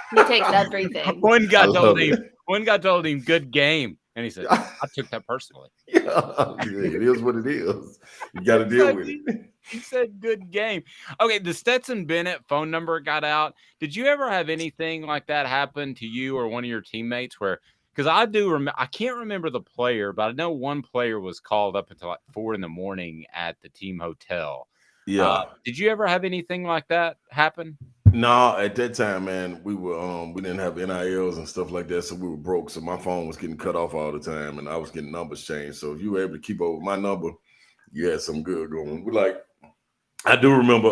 he takes everything. One guy told him, "Good game," and he said, "I took that personally." Yeah, it is what it is. You got to deal with it. He said, "Good game." Okay, the Stetson Bennett phone number got out. Did you ever have anything like that happen to you or one of your teammates where? Because I do remember, I can't remember the player, but I know one player was called up until like 4 a.m. at the team hotel. Yeah. Did you ever have anything like that happen? No, at that time, man, we were we didn't have NILs and stuff like that, so we were broke. So my phone was getting cut off all the time, and I was getting numbers changed. So if you were able to keep up with my number, you had some good going. I do remember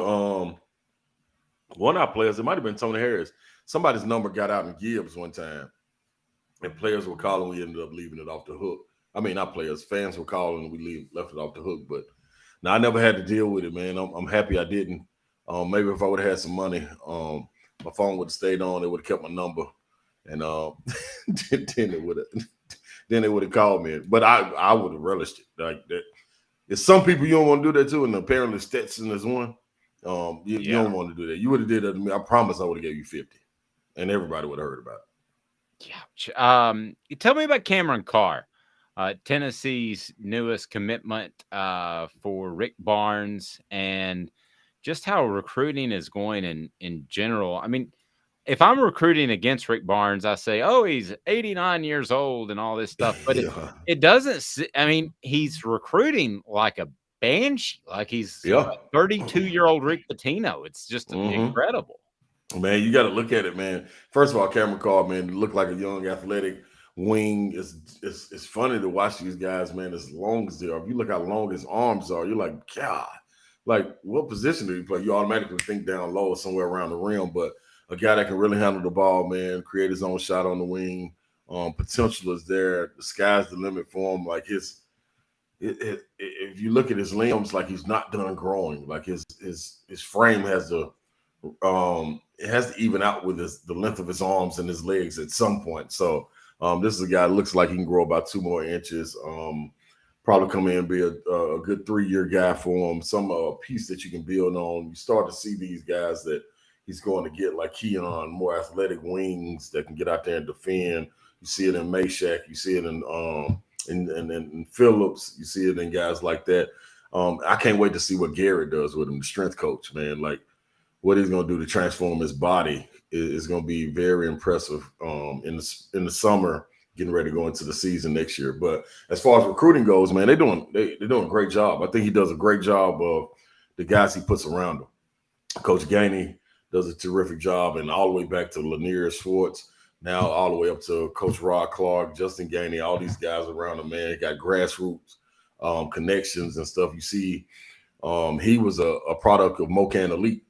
one of our players, it might have been Tony Harris. Somebody's number got out in Gibbs one time. And players were calling, we ended up leaving it off the hook. I mean, not players, fans were calling, we left it off the hook. But no, I never had to deal with it, man. I'm happy I didn't. Maybe if I would have had some money, my phone would have stayed on. It would have kept my number, and then they would have called me. But I would have relished it like that. There's some people you don't want to do that to, and apparently Stetson is one. You don't want to do that. You would have did that to me. I promise I would have gave you 50, and everybody would have heard about it. Yeah. Tell me about Cameron Carr, Tennessee's newest commitment for Rick Barnes, and just how recruiting is going in general. I mean, if I'm recruiting against Rick Barnes, I say, oh, he's 89 years old and all this stuff. But it doesn't – I mean, he's recruiting like a banshee, like he's 32-year-old Rick Pitino. It's just incredible. Man, you got to look at it, man. First of all, Cameron Carr, man, look like a young athletic wing. It's funny to watch these guys, man, as long as they are. If you look how long his arms are, you're like, God, like what position do he play? You automatically think down low somewhere around the rim, but a guy that can really handle the ball, man, create his own shot on the wing. Potential is there. The sky's the limit for him. Like if you look at his limbs, like he's not done growing. Like his frame has to it has to even out with the length of his arms and his legs at some point. So this is a guy that looks like he can grow about 2 more inches. Probably come in and be a good 3-year guy for him. Some piece that you can build on. You start to see these guys that he's going to get, like Keon, more athletic wings that can get out there and defend. You see it in Meshack. You see it in Phillips. You see it in guys like that. I can't wait to see what Garrett does with him, the strength coach, man. Like what he's going to do to transform his body is going to be very impressive in the summer, getting ready to go into the season next year. But as far as recruiting goes, man, they're doing a great job. I think he does a great job of the guys he puts around him. Coach Gainey does a terrific job, and all the way back to Lanier Schwartz, now all the way up to Coach Rod Clark, Justin Gainey, all these guys around him, man. He got grassroots connections and stuff. You see, he was a product of Mocan Elite.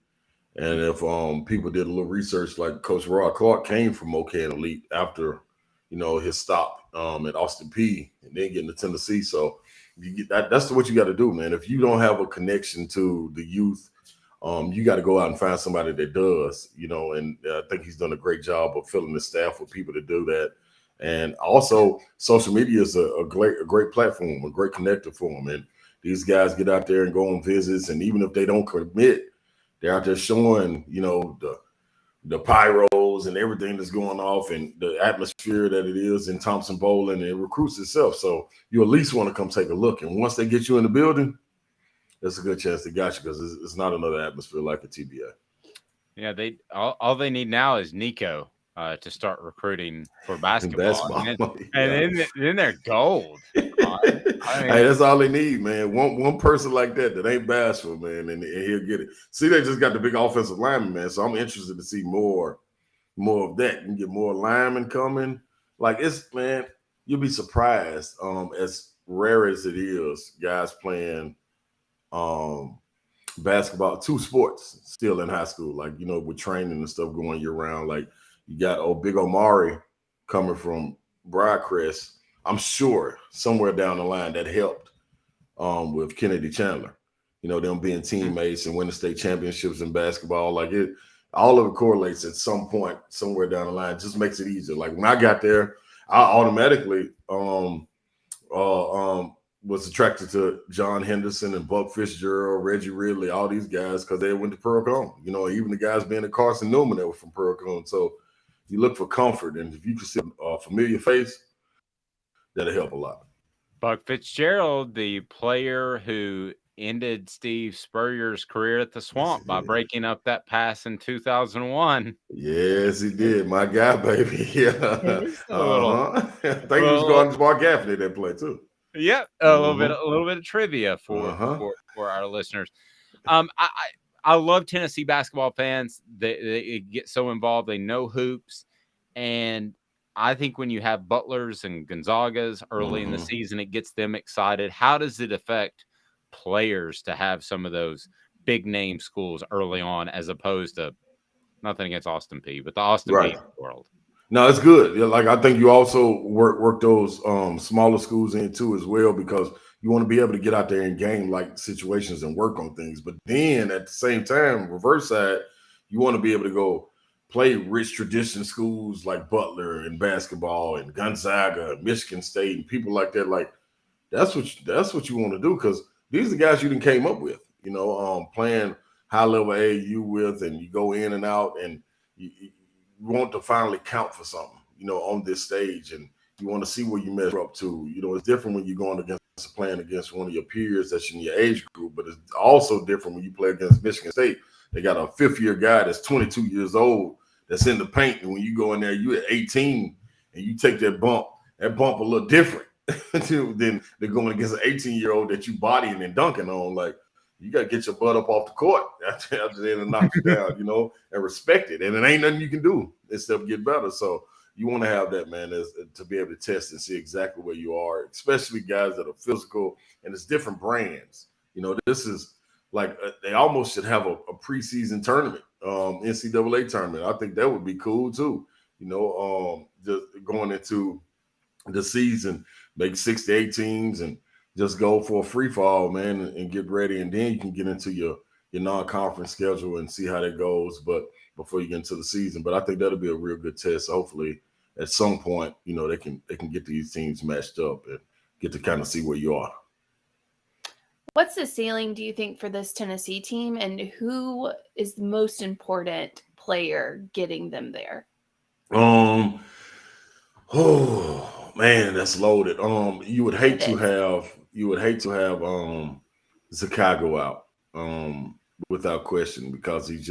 And if people did a little research, like Coach Rod Clark came from Mocan Elite after his stop at Austin Peay and then getting to Tennessee. So you get that's what you got to do, man. If you don't have a connection to the youth, you got to go out and find somebody that does, and I think he's done a great job of filling the staff with people to do that. And also social media is a great platform, a great connector for them. And these guys get out there and go on visits. And even if they don't commit, they're out there showing, the pyros and everything that's going off and the atmosphere that it is in Thompson Bowling, and it recruits itself. So you at least want to come take a look. And once they get you in the building, there's a good chance they got you, because it's not another atmosphere like a TBA. Yeah, all they need now is Nico to start recruiting for basketball. And then they're gold. Hey, that's all they need, man. One person like that ain't bashful, man, and he'll get it. See, they just got the big offensive lineman, man. So I'm interested to see more of that. You can get more linemen coming. Like man, you'll be surprised. As rare as it is, guys playing basketball, 2 sports still in high school, like with training and stuff going year round. Like you got Big Omari coming from Briarcrest. I'm sure somewhere down the line that helped with Kennedy Chandler, them being teammates and winning state championships in basketball. Like all of it correlates at some point somewhere down the line. It just makes it easier. Like when I got there, I automatically was attracted to John Henderson and Buck Fitzgerald, Reggie Ridley, all these guys, because they went to Pearl Cone. Even the guys being at Carson Newman, they were from Pearl Cone. So you look for comfort, and if you can see a familiar face, that'll help a lot. Buck Fitzgerald, the player who ended Steve Spurrier's career at the Swamp by breaking up that pass in 2001. Yes, he did. My guy, baby. Yeah. I think he was going to Mark Gaffney that play too. Yeah, a little bit of trivia for our listeners. I love Tennessee basketball fans. They get so involved. They know hoops, and I think when you have Butlers and Gonzagas early in the season, it gets them excited. How does it affect players to have some of those big name schools early on, as opposed to, nothing against Austin Peay, but the Austin Peay world? No, it's good. Yeah, like I think you also work those smaller schools in too as well, because you want to be able to get out there and game like situations and work on things. But then at the same time, reverse side, you want to be able to go play rich tradition schools like Butler in basketball and Gonzaga, Michigan State, and people like that. Like that's what you want to do, because these are the guys you done came up with, playing high level AAU with, and you go in and out, and you want to finally count for something, on this stage, and you want to see where you measure up to. It's different when you're going playing against one of your peers that's in your age group, but it's also different when you play against Michigan State. They got a 5th-year guy that's 22 years old that's in the paint, and when you go in there, you at 18, and you take that bump a little different than they're going against an 18-year-old that you bodying and dunking on. Like, you got to get your butt up off the court after then and knock you down, and respect it. And it ain't nothing you can do except get better. So you want to have that, man, to be able to test and see exactly where you are, especially guys that are physical, and it's different brands. This is like they almost should have a preseason tournament, NCAA tournament. I think that would be cool too. Just going into the season, make 6 to 8 teams and just go for a free fall, man, and get ready. And then you can get into your non-conference schedule and see how that goes. But before you get into the season, but I think that'll be a real good test. Hopefully at some point, they can get these teams matched up and get to kind of see where you are. What's the ceiling, do you think, for this Tennessee team, and who is the most important player getting them there? Oh man, that's loaded. You would hate to have Zakai go out, without question, because it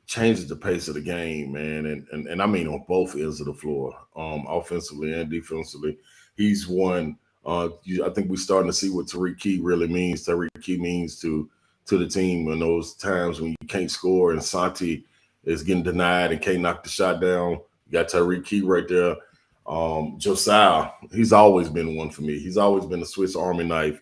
changes the pace of the game, man. And I mean on both ends of the floor, offensively and defensively. He's one. I think we're starting to see what Tariq Key really means. Tariq Key means to the team in those times when you can't score and Santi is getting denied and can't knock the shot down. You got Tariq Key right there. Josiah, he's always been one for me. He's always been a Swiss Army knife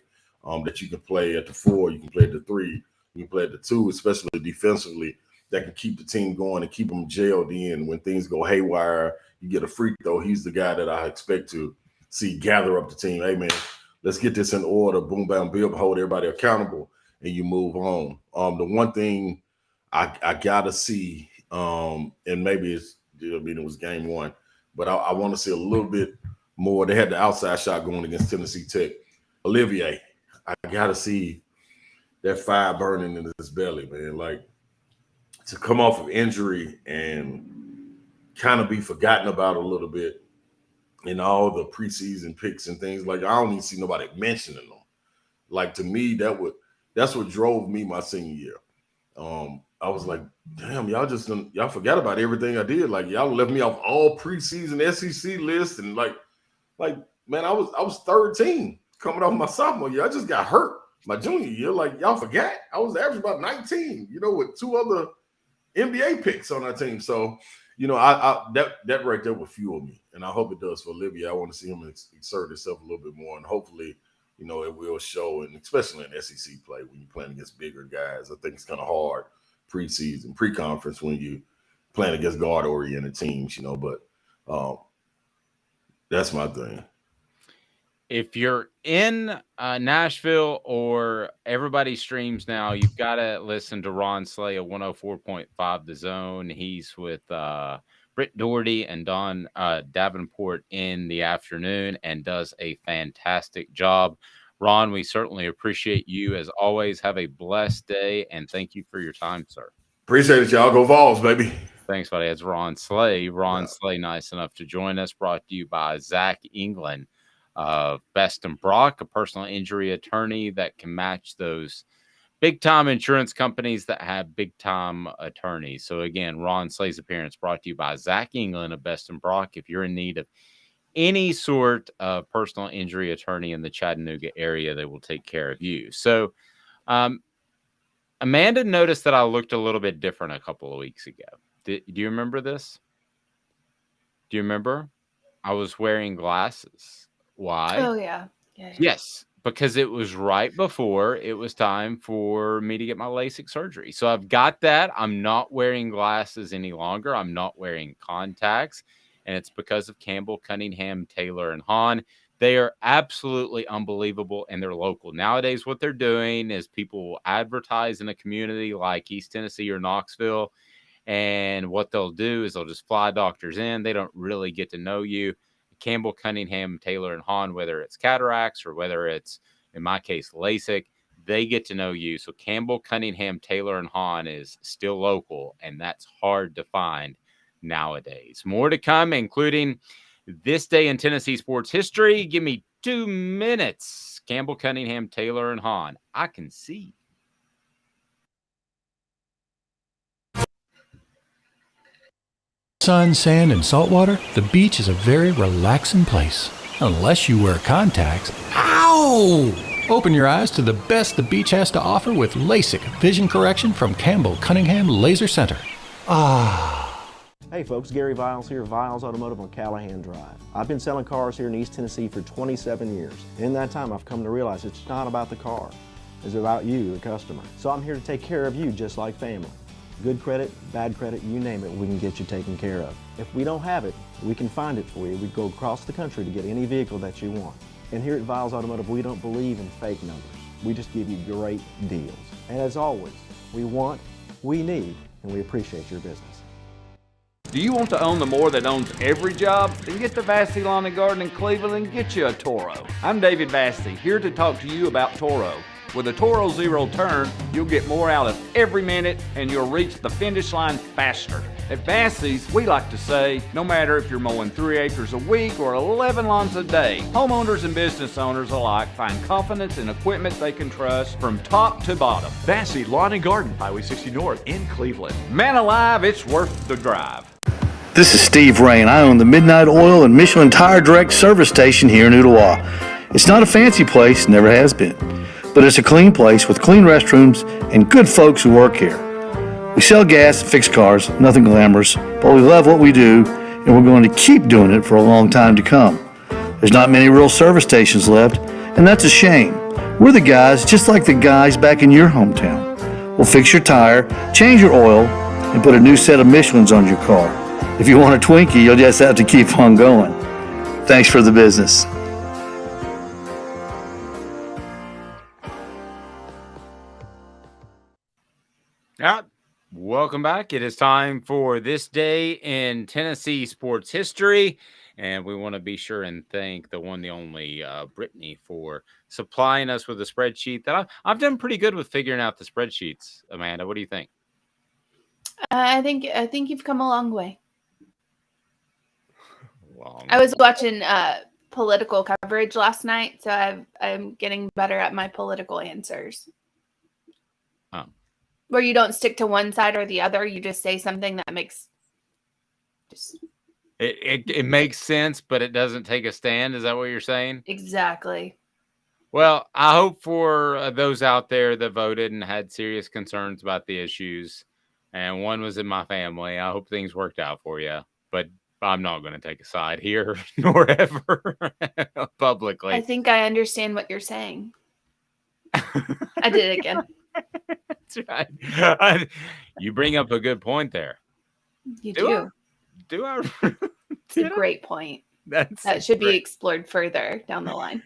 that you can play at the 4, you can play at the 3, you can play at the 2, especially defensively, that can keep the team going and keep them jailed in. When things go haywire, you get a free throw. He's the guy that I expect to see gather up the team. Hey, man, let's get this in order. Boom, bam, build, hold everybody accountable, and you move on. The one thing I got to see, and maybe it was game 1, but I want to see a little bit more. They had the outside shot going against Tennessee Tech. Olivier, I got to see that fire burning in his belly, man. Like, to come off of injury and kind of be forgotten about a little bit in all the preseason picks and things, like, I don't even see nobody mentioning them. Like, to me, that's what drove me my senior year. I was like, damn, y'all forgot about everything I did. Like, y'all left me off all preseason SEC lists, and like, man, I was 13 coming off my sophomore year. I just got hurt my junior year. Like, y'all forgot I was average about 19, with 2 other NBA picks on our team. So, that right there will fuel me, and I hope it does for Olivier. I want to see him exert himself a little bit more, and hopefully, it will show, and especially in SEC play when you're playing against bigger guys. I think it's kind of hard preseason, pre-conference when you playing against guard-oriented teams, but that's my thing. If you're in Nashville, or everybody streams now, you've got to listen to Ron Slay at 104.5 The Zone. He's with Britt Doherty and Don Davenport in the afternoon and does a fantastic job. Ron, we certainly appreciate you as always. Have a blessed day, and thank you for your time, sir. Appreciate it, y'all. Go Vols, baby. Thanks, buddy. It's Ron Slay. Slay, nice enough to join us. Brought to you by Zach England of Best and Brock, a personal injury attorney that can match those big-time insurance companies that have big-time attorneys. So, again, Ron Slay's appearance brought to you by Zach England of Best and Brock. If you're in need of any sort of personal injury attorney in the Chattanooga area, they will take care of you. So, Amanda noticed that I looked a little bit different a couple of weeks ago. Do you remember this? Do you remember? I was wearing glasses. Why? Oh, yeah. Yes, because it was right before it was time for me to get my LASIK surgery. So I've got that. I'm not wearing glasses any longer. I'm not wearing contacts. And it's because of Campbell, Cunningham, Taylor, and Hahn. They are absolutely unbelievable, and they're local. Nowadays, what they're doing is people will advertise in a community like East Tennessee or Knoxville, and what they'll do is they'll just fly doctors in. They don't really get to know you. Campbell, Cunningham, Taylor, and Hahn, whether it's cataracts or whether it's, in my case, LASIK, they get to know you. So Campbell, Cunningham, Taylor, and Hahn is still local, and that's hard to find nowadays. More to come, including this day in Tennessee sports history. Give me 2 minutes. Campbell, Cunningham, Taylor, and Hahn. I can see. Sun, sand, and salt water, the beach is a very relaxing place. Unless you wear contacts. Ow! Open your eyes to the best the beach has to offer with LASIK vision correction from Campbell Cunningham Laser Center. Hey folks, Gary Viles here, Viles Automotive on Callahan Drive. I've been selling cars here in East Tennessee for 27 years. In that time, I've come to realize it's not about the car. It's about you, the customer. So I'm here to take care of you just like family. Good credit, bad credit, you name it, we can get you taken care of. If we don't have it, we can find it for you. We go across the country to get any vehicle that you want. And here at Viles Automotive, we don't believe in fake numbers. We just give you great deals. And as always, we want, we need, and we appreciate your business. Do you want to own the more that owns every job? Then get to Vassey Lawn and Garden in Cleveland and get you a Toro. I'm David Vassey, here to talk to you about Toro. With a Toro Zero Turn, you'll get more out of every minute and you'll reach the finish line faster. At Vassey's, we like to say, no matter if you're mowing 3 acres a week or 11 lawns a day, homeowners and business owners alike find confidence in equipment they can trust from top to bottom. Vassey Lawn and Garden, Highway 60 North in Cleveland. Man alive, it's worth the drive. This is Steve Rain. I own the Midnight Oil and Michelin Tire Direct service station here in Ottawa. It's not a fancy place, never has been, but it's a clean place with clean restrooms and good folks who work here. We sell gas and fix cars, nothing glamorous, but we love what we do and we're going to keep doing it for a long time to come. There's not many real service stations left, and that's a shame. We're the guys just like the guys back in your hometown. We'll fix your tire, change your oil, and put a new set of Michelins on your car. If you want a Twinkie, you'll just have to keep on going. Thanks for the business. Welcome back. It is time for This Day in Tennessee Sports History. And we want to be sure and thank the one, the only Brittany for supplying us with a spreadsheet that I've done pretty good with figuring out the spreadsheets. Amanda, what do you think? I think you've come a long way. I was watching political coverage last night, so I'm getting better at my political answers. Where you don't stick to one side or the other, you just say something that makes it makes sense, but it doesn't take a stand. Is that what you're saying? Exactly. Well, I hope for those out there that voted and had serious concerns about the issues, and one was in my family, I hope things worked out for you. But I'm not going to take a side here, nor ever publicly. I think I understand what you're saying. I did it again. That's right. You bring up a good point there. You do. Do I? It's a great point. That should be explored further down the line.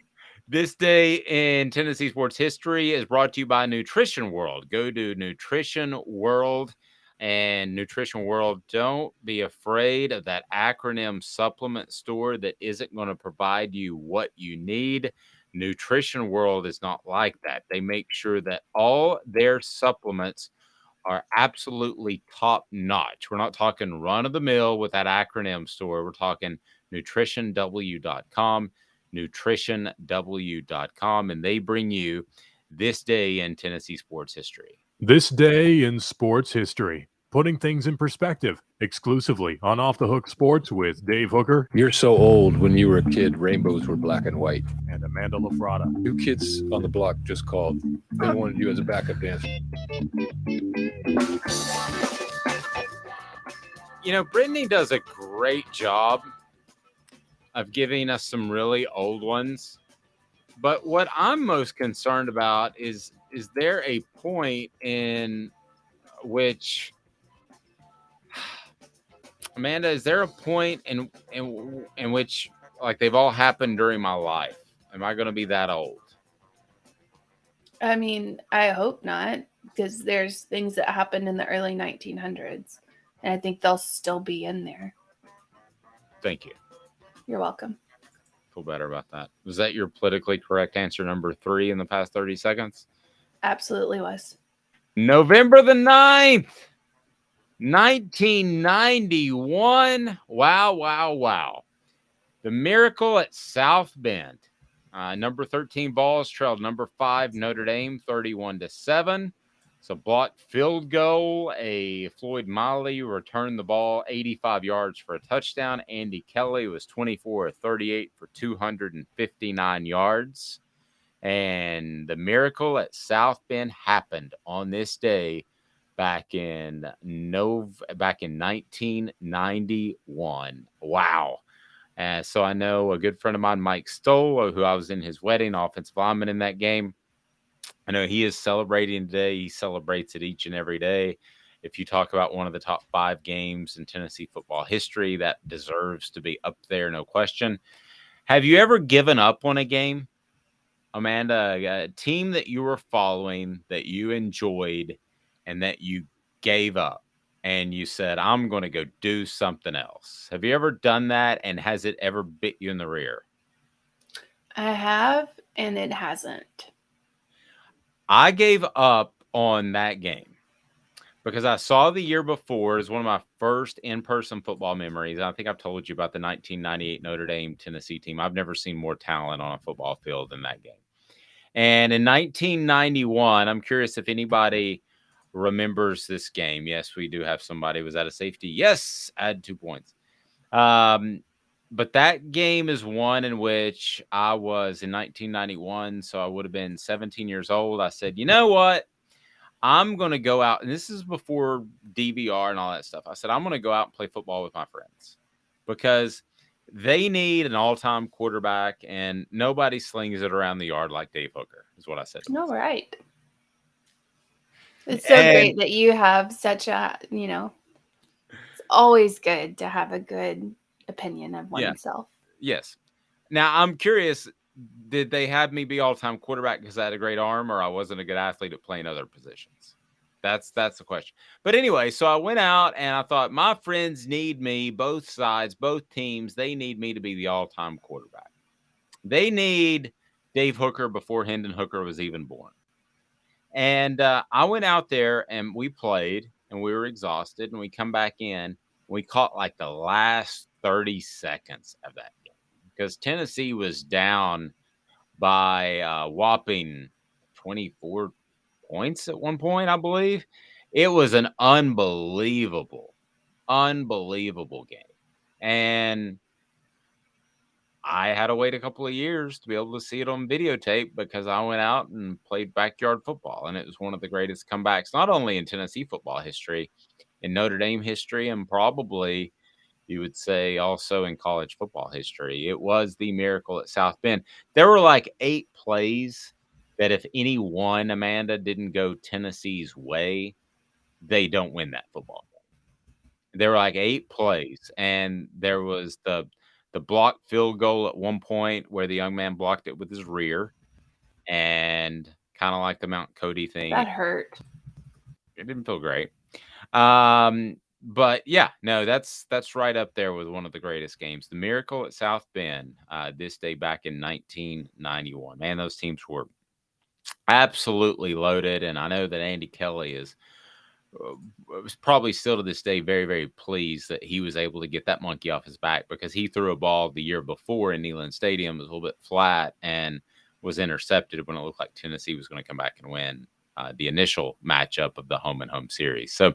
This Day in Tennessee Sports History is brought to you by Nutrition World. Go to Nutrition World. And Nutrition World, don't be afraid of that acronym supplement store that isn't going to provide you what you need. Nutrition World is not like that. They make sure that all their supplements are absolutely top notch. We're not talking run of the mill with that acronym store. We're talking nutritionw.com, nutritionw.com, and they bring you This Day in Tennessee Sports History. This Day in Sports History, putting things in perspective, exclusively on Off the Hook Sports with Dave Hooker. You're so old. When you were a kid, rainbows were black and white. And Amanda LaFratta. New kids on the block just called. They wanted you as a backup dancer. You know, Brittany does a great job of giving us some really old ones. But what I'm most concerned about is there a point in which, Amanda, is there a point in which, like, they've all happened during my life? Am I going to be that old? I mean, I hope not, because there's things that happened in the early 1900s, and I think they'll still be in there. Thank you. You're welcome. Feel better about that. Was that your politically correct answer number 3 in the past 30 seconds? Absolutely was. November the 9th, 1991. Wow. The Miracle at South Bend. Number 13 Vols trailed number 5 Notre Dame 31-7. It's a blocked field goal. A Floyd Miley returned the ball 85 yards for a touchdown. Andy Kelly was 24-38 for 259 yards. And the Miracle at South Bend happened on this day back in 1991. Wow. So I know a good friend of mine, Mike Stoll, who I was in his wedding, offensive lineman in that game. I know he is celebrating today. He celebrates it each and every day. If you talk about one of the top 5 games in Tennessee football history, that deserves to be up there, no question. Have you ever given up on a game, Amanda? A team that you were following, that you enjoyed, and that you gave up, and you said, I'm going to go do something else. Have you ever done that, and has it ever bit you in the rear? I have, and it hasn't. I gave up on that game because I saw the year before as one of my first in-person football memories. I think I've told you about the 1998 Notre Dame Tennessee team. I've never seen more talent on a football field than that game. And in 1991, I'm curious if anybody remembers this game. Yes, we do have somebody. Was that a safety? Yes, add 2 points. But that game is one in which I was in 1991, so I would have been 17 years old. I said, you know what? I'm going to go out, and this is before DVR and all that stuff. I said, I'm going to go out and play football with my friends because they need an all-time quarterback, and nobody slings it around the yard like Dave Hooker, is what I said. No, right. It's so great that you have such a, it's always good to have a good opinion of oneself. Yes. Now, I'm curious, did they have me be all-time quarterback because I had a great arm, or I wasn't a good athlete at playing other positions? That's the question. But anyway, so I went out and I thought my friends need me, both sides, both teams. They need me to be the all-time quarterback. They need Dave Hooker before Hendon Hooker was even born. And I went out there and we played and we were exhausted, and we come back in. We caught like the last 30 seconds of that game because Tennessee was down by whopping 24 points at one point, I believe. It was an unbelievable game. And I had to wait a couple of years to be able to see it on videotape because I went out and played backyard football. And it was one of the greatest comebacks, not only in Tennessee football history, in Notre Dame history, and probably you would say also in college football history. It was the miracle at South Bend. There were like 8 plays that if any one, Amanda, didn't go Tennessee's way, they don't win that football game. There were like 8 plays, and there was the blocked field goal at one point where the young man blocked it with his rear, and kind of like the Mount Cody thing. That hurt. It didn't feel great. But yeah, no, that's right up there with one of the greatest games. The miracle at South Bend, this day back in 1991. Man, those teams were absolutely loaded. And I know that Andy Kelly was probably still to this day very, very pleased that he was able to get that monkey off his back, because he threw a ball the year before in Neyland Stadium. It was a little bit flat and was intercepted when it looked like Tennessee was going to come back and win the initial matchup of the home and home series. So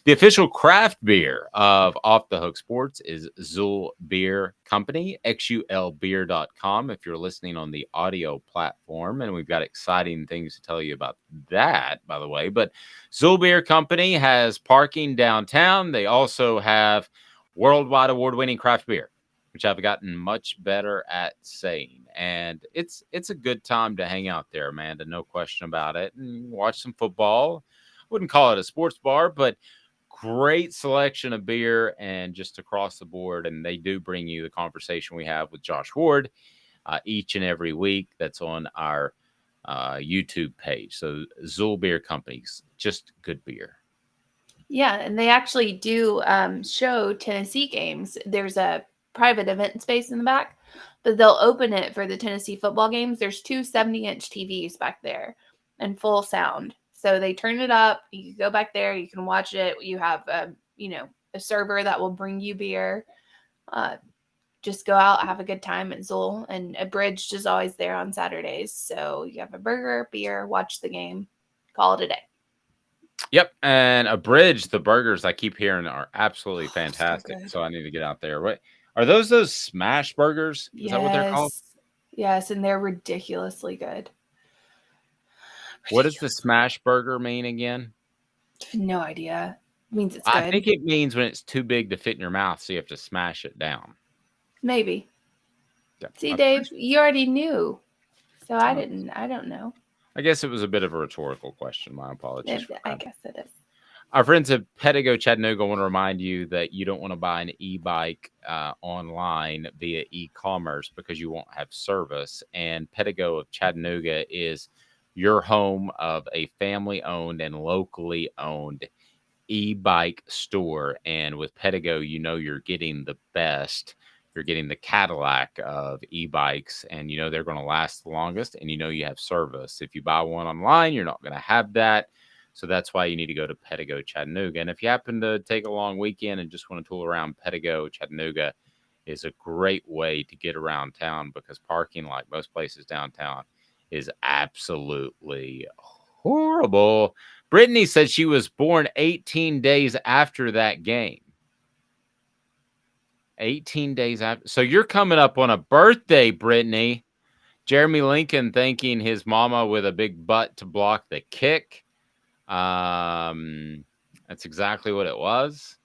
the official craft beer of Off the Hook Sports is Zool Beer Company, xulbeer.com if you're listening on the audio platform. And we've got exciting things to tell you about that, by the way. But Zool Beer Company has parking downtown. They also have worldwide award-winning craft beer, which I've gotten much better at saying. And it's a good time to hang out there, Amanda, no question about it, and watch some football. Wouldn't call it a sports bar, but great selection of beer and just across the board. And they do bring you the conversation we have with Josh Ward each and every week. That's on our YouTube page. So Zool Beer Company's just good beer. Yeah, and they actually do show Tennessee games. There's a private event space in the back, but they'll open it for the Tennessee football games. There's 2 70-inch TVs back there and full sound. So they turn it up. You can go back there. You can watch it. You have, a server that will bring you beer. Just go out, have a good time at Zool. And Abridged is always there on Saturdays. So you have a burger, beer, watch the game, call it a day. Yep, and Abridged, the burgers I keep hearing are absolutely fantastic. So I need to get out there. What are those smash burgers? Is that what they're called? Yes, and they're ridiculously good. What does the smash burger mean again? No idea. It means it's good. I think it means when it's too big to fit in your mouth, so you have to smash it down. Maybe. Yeah, See, Dave, you already knew. So I don't know. I guess it was a bit of a rhetorical question. My apologies. I guess it is. Our friends at Pedigo Chattanooga want to remind you that you don't want to buy an e-bike online via e-commerce because you won't have service. And Pedigo of Chattanooga is your home of a family-owned and locally owned e-bike store. And with Pedigo, you know you're getting the best. You're getting the Cadillac of e-bikes, and you know they're going to last the longest, and you know you have service. If you buy one online, you're not going to have that. So that's why you need to go to Pedigo Chattanooga. And if you happen to take a long weekend and just want to tool around, Pedigo Chattanooga is a great way to get around town because parking, like most places downtown, is absolutely horrible. Brittany said she was born 18 days after that game. 18 days after. So you're coming up on a birthday, Brittany. Jeremy Lincoln thanking his mama with a big butt to block the kick. That's exactly what it was,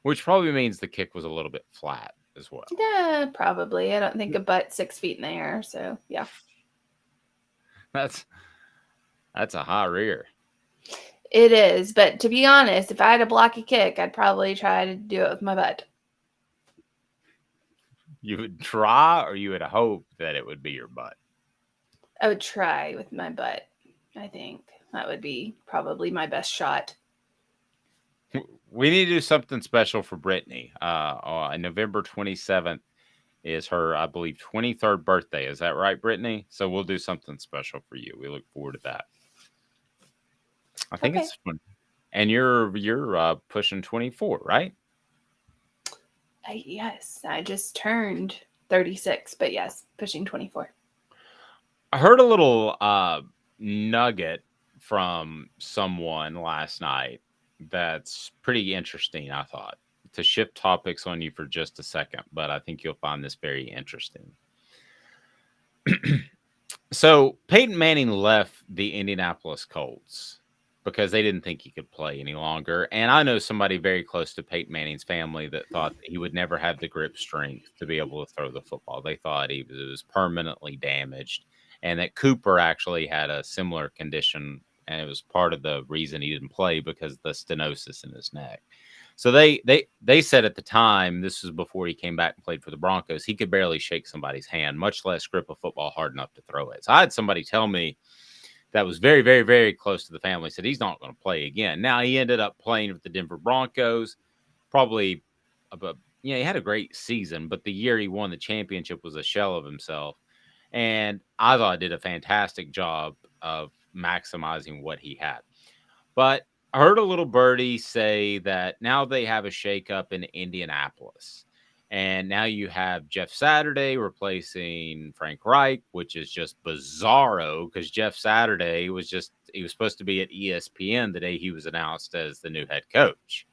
which probably means the kick was a little bit flat as well. Yeah, probably. I don't think a butt 6 feet in the air. So yeah, that's a high rear. it is. But to be honest, if I had to block a kick, I'd probably try to do it with my butt. You would try, or you would hope that it would be your butt? I would try with my butt. I think that would be probably my best shot. We need to do something special for Brittany. On November 27th is her, I believe, 23rd birthday. Is that right, Brittany? So we'll do something special for you. We look forward to that. I think it's fun. And you're pushing 24, right? Yes, I just turned 36, but yes, pushing 24. I heard a little nugget from someone last night that's pretty interesting, I thought, to shift topics on you for just a second, but I think you'll find this very interesting. So Peyton Manning left the Indianapolis Colts because they didn't think he could play any longer. And I know somebody very close to Peyton Manning's family that thought that he would never have the grip strength to be able to throw the football. They thought he was permanently damaged, and that Cooper actually had a similar condition, and it was part of the reason he didn't play because of the stenosis in his neck. So they said at the time, this was before he came back and played for the Broncos, he could barely shake somebody's hand, much less grip a football hard enough to throw it. So I had somebody tell me that was very, very, very close to the family, said he's not going to play again. Now, he ended up playing with the Denver Broncos, probably, he had a great season, but the year he won the championship was a shell of himself. And I thought he did a fantastic job of maximizing what he had. But I heard a little birdie say that now they have a shakeup in Indianapolis. And now you have Jeff Saturday replacing Frank Reich, which is just bizarro because Jeff Saturday he was supposed to be at ESPN the day he was announced as the new head coach.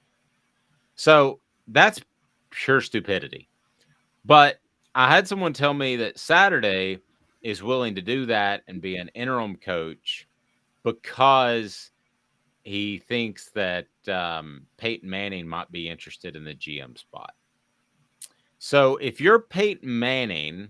So that's pure stupidity. But I had someone tell me that Saturday is willing to do that and be an interim coach because he thinks that Peyton Manning might be interested in the GM spot. So if you're Peyton Manning,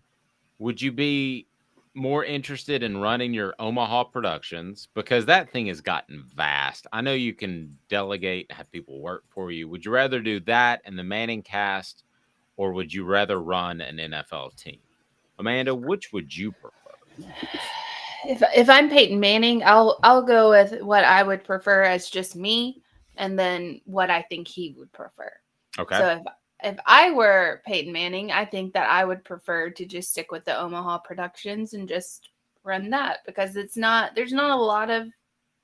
would you be more interested in running your Omaha Productions? Because that thing has gotten vast. I know you can delegate and have people work for you. Would you rather do that and the Manning cast, or would you rather run an NFL team? Amanda, which would you prefer? If I'm Peyton Manning, I'll go with what I would prefer as just me, and then what I think he would prefer. Okay. So if I were Peyton Manning, I think that I would prefer to just stick with the Omaha Productions and just run that because there's not a lot of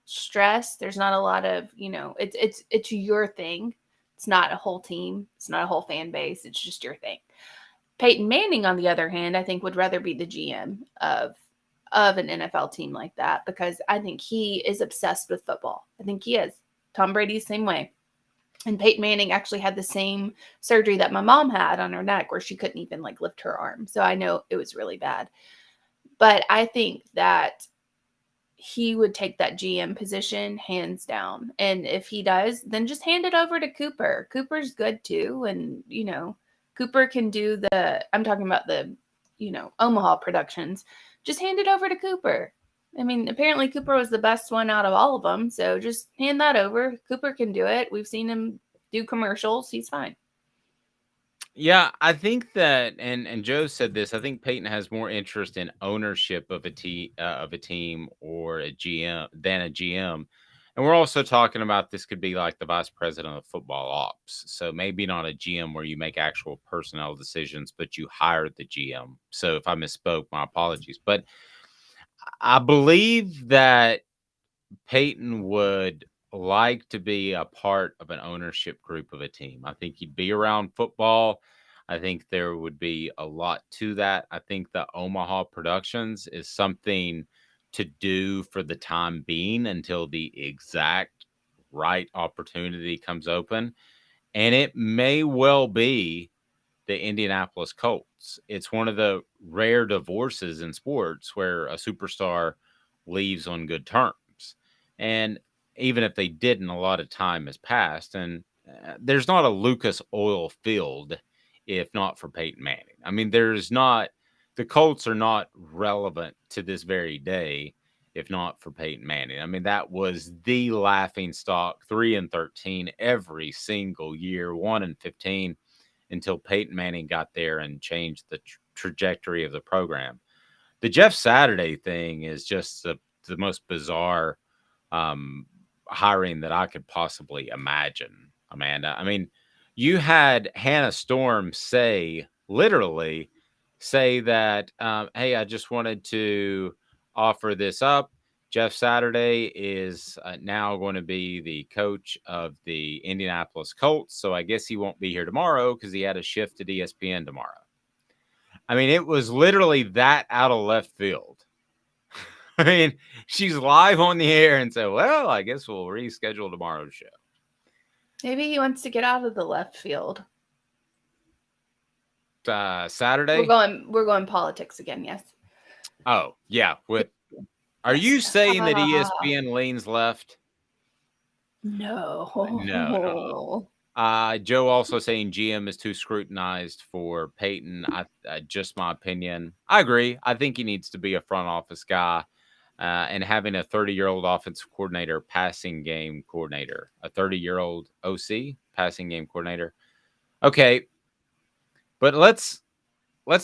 stress. There's not a lot of, it's your thing. It's not a whole team. It's not a whole fan base. It's just your thing. Peyton Manning, on the other hand, I think would rather be the GM of an NFL team like that because I think he is obsessed with football. I think he is. Tom Brady's same way. And Peyton Manning actually had the same surgery that my mom had on her neck where she couldn't even lift her arm. So I know it was really bad. But I think that he would take that GM position hands down. And if he does, then just hand it over to Cooper. Cooper's good too. And, Cooper can do I'm talking about the, Omaha Productions. Just hand it over to Cooper. I mean, apparently Cooper was the best one out of all of them. So just hand that over. Cooper can do it. We've seen him do commercials. He's fine. Yeah, I think that, and Joe said this. I think Peyton has more interest in ownership of a team or a GM than a GM. And we're also talking about this could be like the vice president of football ops. So maybe not a GM where you make actual personnel decisions, but you hire the GM. So if I misspoke, my apologies. But I believe that Peyton would like to be a part of an ownership group of a team. I think he'd be around football. I think there would be a lot to that. I think the Omaha Productions is something to do for the time being until the exact right opportunity comes open. And it may well be the Indianapolis Colts. It's one of the rare divorces in sports where a superstar leaves on good terms. And even if they didn't, a lot of time has passed. And there's not a Lucas Oil field if not for Peyton Manning. I mean, the Colts are not relevant to this very day if not for Peyton Manning. I mean, that was the laughing stock, 3-13 every single year, 1-15 until Peyton Manning got there and changed the trajectory of the program. The Jeff Saturday thing is just the most bizarre hiring that I could possibly imagine, Amanda. I mean, you had Hannah Storm literally say that, hey, I just wanted to offer this up. Jeff Saturday is now going to be the coach of the Indianapolis Colts. So I guess he won't be here tomorrow because he had a shift at ESPN tomorrow. I mean, it was literally that out of left field. I mean, she's live on the air and said, well, I guess we'll reschedule tomorrow's show. Maybe he wants to get out of the left field. Saturday? We're going politics again, yes. Oh, yeah. Are you saying that ESPN leans left? No. No. Joe also saying GM is too scrutinized for Peyton. Just my opinion. I agree. I think he needs to be a front office guy. And having a 30-year-old offensive coordinator, passing game coordinator, a 30-year-old OC, passing game coordinator. Okay, but let's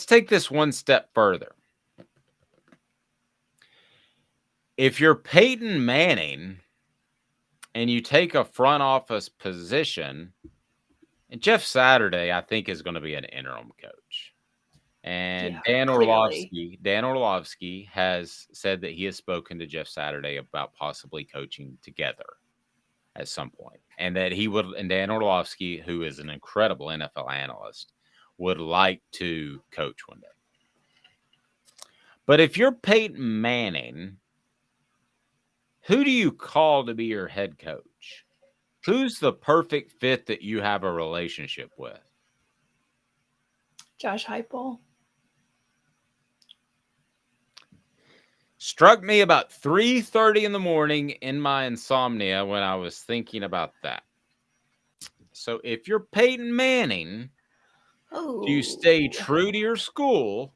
take this one step further. If you're Peyton Manning and you take a front office position, and Jeff Saturday, I think, is going to be an interim coach. And Dan Orlovsky has said that he has spoken to Jeff Saturday about possibly coaching together at some point. And that Dan Orlovsky, who is an incredible NFL analyst, would like to coach one day. But if you're Peyton Manning, who do you call to be your head coach? Who's the perfect fit that you have a relationship with? Josh Heupel. Struck me about 3:30 in the morning in my insomnia when I was thinking about that. So if you're Peyton Manning, do you stay true to your school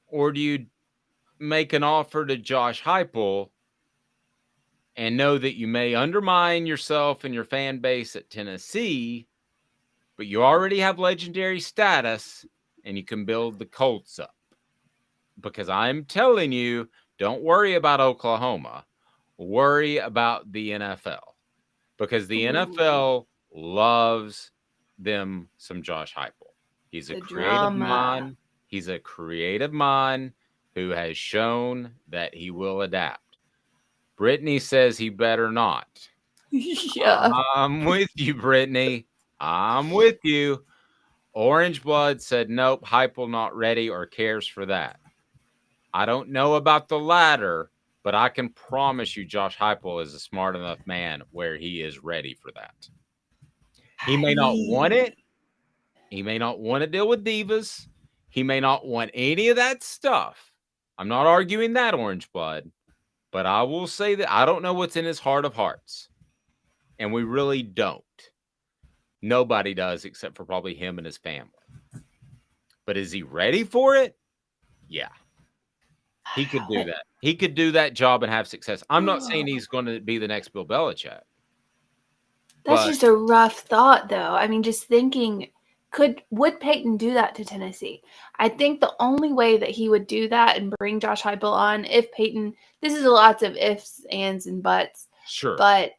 or do you make an offer to Josh Heupel and know that you may undermine yourself and your fan base at Tennessee, but you already have legendary status and you can build the Colts up? Because I'm telling you, don't worry about Oklahoma. Worry about the NFL. Because the NFL loves them some Josh Heupel. He's a creative mind. He's a creative mind who has shown that he will adapt. Brittany says he better not. Yeah. I'm with you, Brittany. I'm with you. Orange Blood said, nope, Heupel not ready or cares for that. I don't know about the latter, but I can promise you Josh Heupel is a smart enough man where he is ready for that. He may not want it. He may not want to deal with divas. He may not want any of that stuff. I'm not arguing that, Orange Blood. But I will say that I don't know what's in his heart of hearts. And we really don't. Nobody does except for probably him and his family. But is he ready for it? Yeah. He could do that. He could do that job and have success. I'm not saying he's going to be the next Bill Belichick. That's But just a rough thought, though. I mean, just thinking, would Peyton do that to Tennessee? I think the only way that he would do that and bring Josh Heupel on, if Peyton, this is lots of ifs, ands, and buts. Sure. But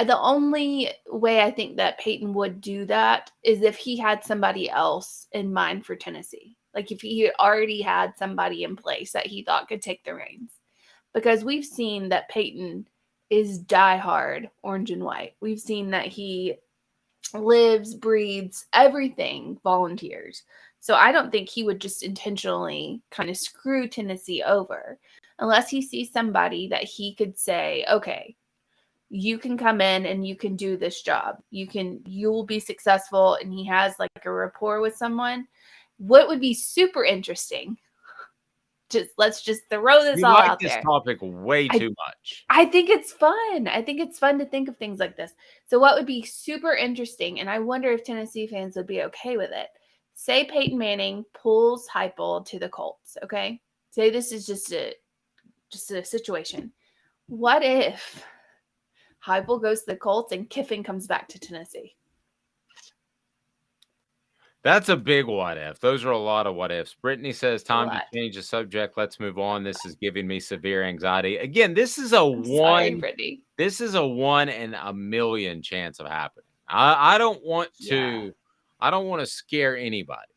the only way I think that Peyton would do that is if he had somebody else in mind for Tennessee. Like if he already had somebody in place that he thought could take the reins. Because we've seen that Peyton is diehard orange and white. We've seen that he lives, breathes, everything volunteers. So I don't think he would just intentionally kind of screw Tennessee over unless he sees somebody that he could say, okay, you can come in and you can do this job. You will be successful. And he has like a rapport with someone. What would be super interesting? Let's just throw this all out there. This topic way too much. I think it's fun. I think it's fun to think of things like this. So what would be super interesting, and I wonder if Tennessee fans would be okay with it. Say Peyton Manning pulls Heupel to the Colts, okay? Say this is just a situation. What if Heupel goes to the Colts and Kiffin comes back to Tennessee? That's a big what if. Those are a lot of what ifs. Brittany says, time to change the subject. Let's move on. This is giving me severe anxiety. Again, this is Brittany. This is a 1 in a million chance of happening. I don't want to scare anybody.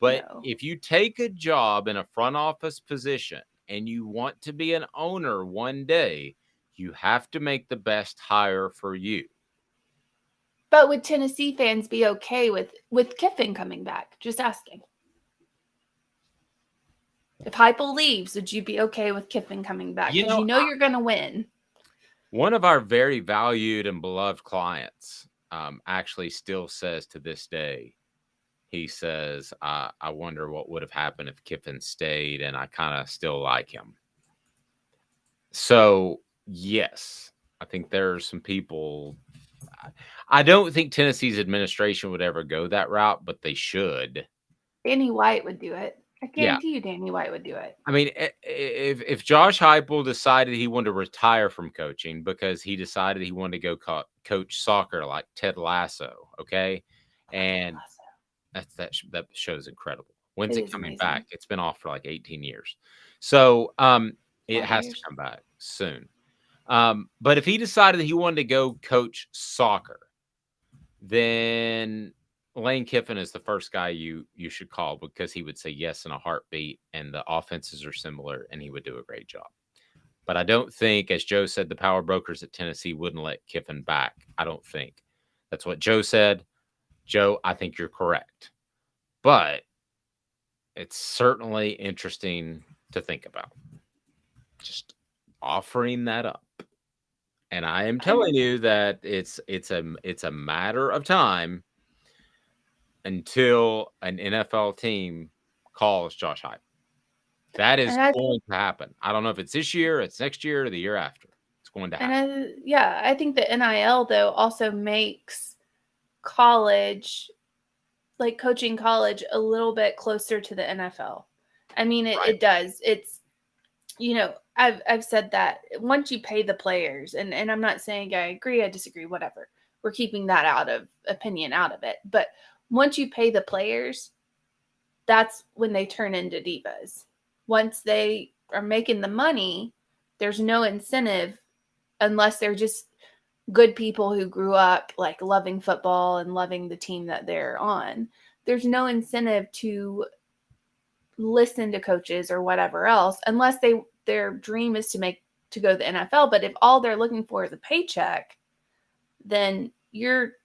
But if you take a job in a front office position and you want to be an owner one day, you have to make the best hire for you. But would Tennessee fans be okay with Kiffin coming back? Just asking. If Heupel leaves, would you be okay with Kiffin coming back? Because you know you're going to win. One of our very valued and beloved clients actually still says to this day, he says, I wonder what would have happened if Kiffin stayed, and I kind of still like him. So, yes, I think there are some people. I don't think Tennessee's administration would ever go that route, but they should. Danny White would do it. I guarantee you Danny White would do it. I mean, if Josh Heupel decided he wanted to retire from coaching because he decided he wanted to go coach soccer like Ted Lasso, okay? And that show's incredible. When's it coming back? It's been off for like 18 years. So it has to come back soon. But if he decided he wanted to go coach soccer, then Lane Kiffin is the first guy you should call, because he would say yes in a heartbeat, and the offenses are similar, and he would do a great job. But I don't think, as Joe said, the power brokers at Tennessee wouldn't let Kiffin back. I don't think. That's what Joe said. Joe, I think you're correct. But it's certainly interesting to think about. Just offering that up. And I am telling you that it's a matter of time until an NFL team calls Josh Heupel. That is going to happen. I don't know if it's this year, it's next year, or the year after. It's going to happen. And I think the NIL, though, also makes college, like coaching college, a little bit closer to the NFL. I mean, it does. It's, I've said that once you pay the players, and I'm not saying I agree, I disagree, whatever. We're keeping that out of it. But once you pay the players, that's when they turn into divas. Once they are making the money, there's no incentive, unless they're just good people who grew up like loving football and loving the team that they're on. There's no incentive to listen to coaches or whatever else, unless their dream is to go to the NFL. But if all they're looking for is a paycheck, then you're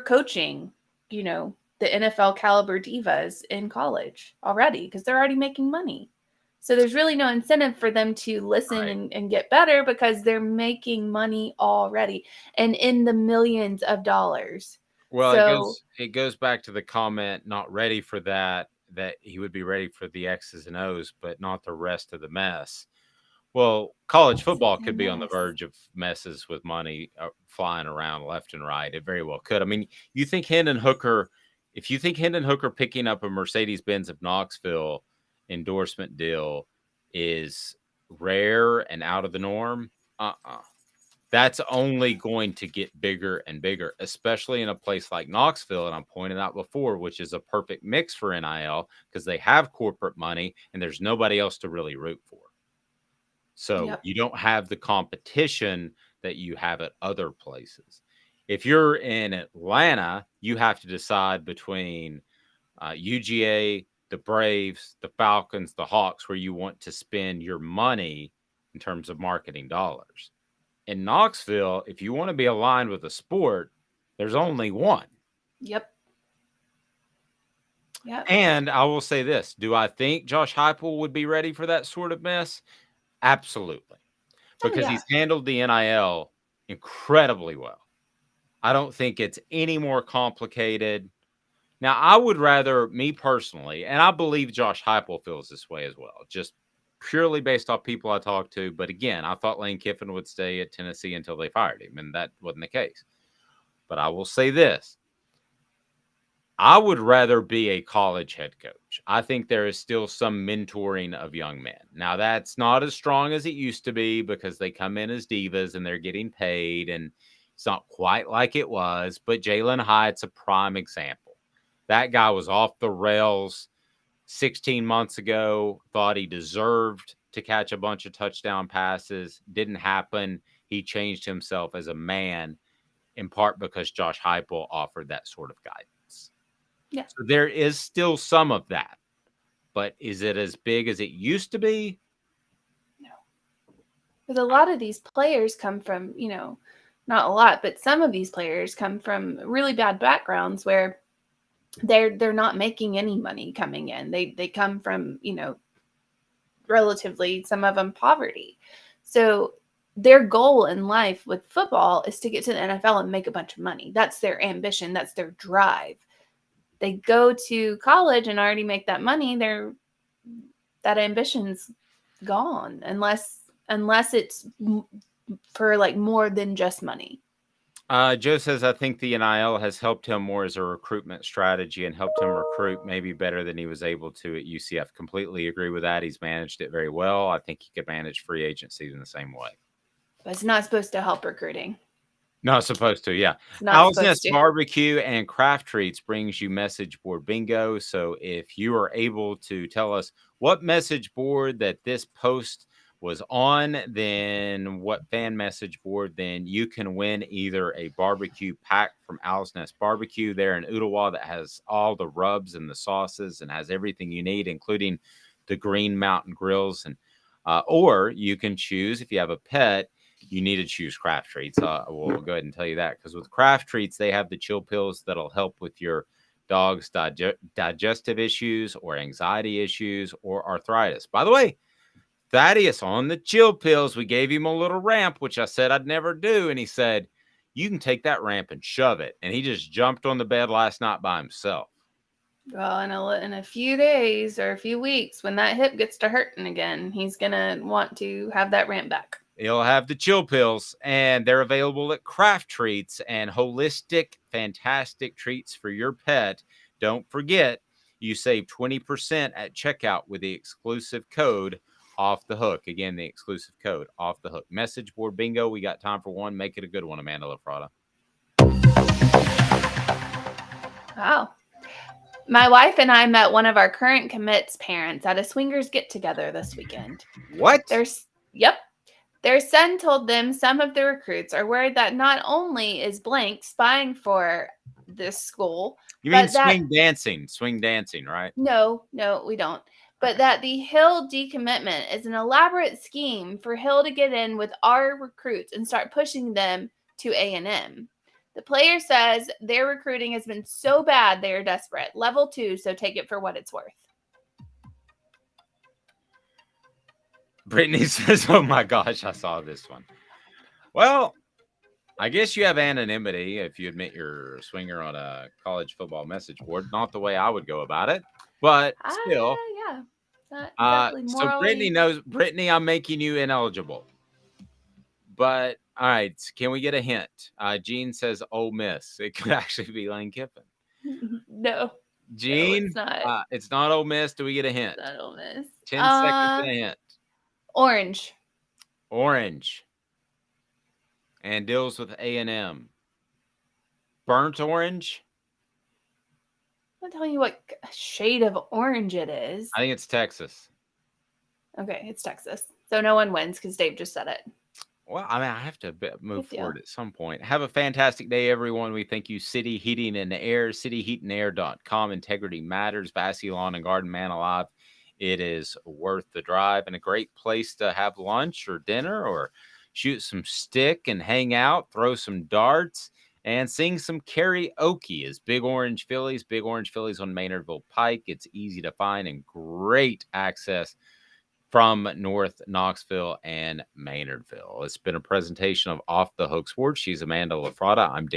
coaching, the NFL caliber divas in college already, because they're already making money. So there's really no incentive for them to listen and get better, because they're making money already and in the millions of dollars. Well, it goes back to the comment, not ready for that he would be ready for the X's and O's, but not the rest of the mess. Well, college football could be on the verge of messes with money flying around left and right. It very well could. I mean, if you think Hendon Hooker picking up a Mercedes-Benz of Knoxville endorsement deal is rare and out of the norm, that's only going to get bigger and bigger, especially in a place like Knoxville. And I pointed out before, which is a perfect mix for NIL because they have corporate money and there's nobody else to really root for. So you don't have the competition that you have at other places. If you're in Atlanta, you have to decide between UGA, the Braves, the Falcons, the Hawks, where you want to spend your money in terms of marketing dollars. In Knoxville, if you want to be aligned with a sport, there's only one. Yep. And I will say this. Do I think Josh Heupel would be ready for that sort of mess? Absolutely. Because he's handled the NIL incredibly well. I don't think it's any more complicated. Now, I would rather, me personally, and I believe Josh Heupel feels this way as well, just purely based off people I talked to. But again, I thought Lane Kiffin would stay at Tennessee until they fired him, and that wasn't the case. But I will say this. I would rather be a college head coach. I think there is still some mentoring of young men. Now, that's not as strong as it used to be because they come in as divas and they're getting paid, and it's not quite like it was. But Jalen Hyatt's a prime example. That guy was off the rails 16 months ago, thought he deserved to catch a bunch of touchdown passes. Didn't happen. He changed himself as a man, in part because Josh Heupel offered that sort of guidance. Yeah. So there is still some of that. But is it as big as it used to be? No. Because a lot of these players come from, not a lot, but some of these players come from really bad backgrounds where they're not making any money coming in. They come from, relatively, some of them, poverty. So their goal in life with football is to get to the NFL and make a bunch of money. That's their ambition. That's their drive. They go to college and already make that money. That ambition's gone unless it's for like more than just money. Joe says, I think the NIL has helped him more as a recruitment strategy and helped him recruit maybe better than he was able to at UCF. Completely agree with that. He's managed it very well. I think he could manage free agency in the same way. But it's not supposed to help recruiting. Not supposed to, yeah. Owl's Nest Barbecue and Craft Treats brings you message board bingo. So if you are able to tell us what message board that this post was on, then what fan message board, then you can win either a barbecue pack from Owl's Nest Barbecue there in Ottawa that has all the rubs and the sauces and has everything you need, including the Green Mountain grills. And or you can choose, if you have a pet, you need to choose Craft Treats. We'll go ahead and tell you that, because with Craft Treats, they have the chill pills that'll help with your dog's digestive issues or anxiety issues or arthritis. By the way, Thaddeus, on the chill pills, we gave him a little ramp, which I said I'd never do. And he said, you can take that ramp and shove it. And he just jumped on the bed last night by himself. Well, in a few days or a few weeks, when that hip gets to hurting again, he's going to want to have that ramp back. He'll have the chill pills, and they're available at Craft Treats, and holistic, fantastic treats for your pet. Don't forget, you save 20% at checkout with the exclusive code Off the Hook. Again, the exclusive code Off the Hook. Message board bingo. We got time for one. Make it a good one, Amanda LaFratta. Wow. My wife and I met one of our current commits' parents at a swingers get-together this weekend. What? Yep. Their son told them some of the recruits are worried that not only is blank spying for this school. You mean swing dancing, right? No, we don't. But that the Hill decommitment is an elaborate scheme for Hill to get in with our recruits and start pushing them to A&M. The player says their recruiting has been so bad they are desperate. Level 2, so take it for what it's worth. Brittany says, oh my gosh, I saw this one. Well, I guess you have anonymity if you admit you're a swinger on a college football message board. Not the way I would go about it, but still. Yeah. So Brittany knows. Brittany, I'm making you ineligible. But, all right, can we get a hint? Gene says Ole Miss. It could actually be Lane Kiffin. No. Gene? No, it's not. It's not Ole Miss. Do we get a hint? It's not Ole Miss. 10 seconds and a hint. Orange. Orange. And deals with A&M. Burnt orange. I'm telling you what shade of orange it is. I think it's Texas. Okay, it's Texas. So no one wins because Dave just said it. Well, I mean, I have to move Good deal. forward at some point. Have a fantastic day, everyone. We thank you, City Heating and Air, cityheatandair.com. Integrity matters. Vassy Lawn and Garden, man alive. It is worth the drive and a great place to have lunch or dinner or shoot some stick and hang out, throw some darts, and sing some karaoke. Is Big Orange Phillies on Maynardville Pike. It's easy to find and great access from North Knoxville and Maynardville. It's been a presentation of Off the Hook Sports. She's Amanda LaFratta. I'm Dave.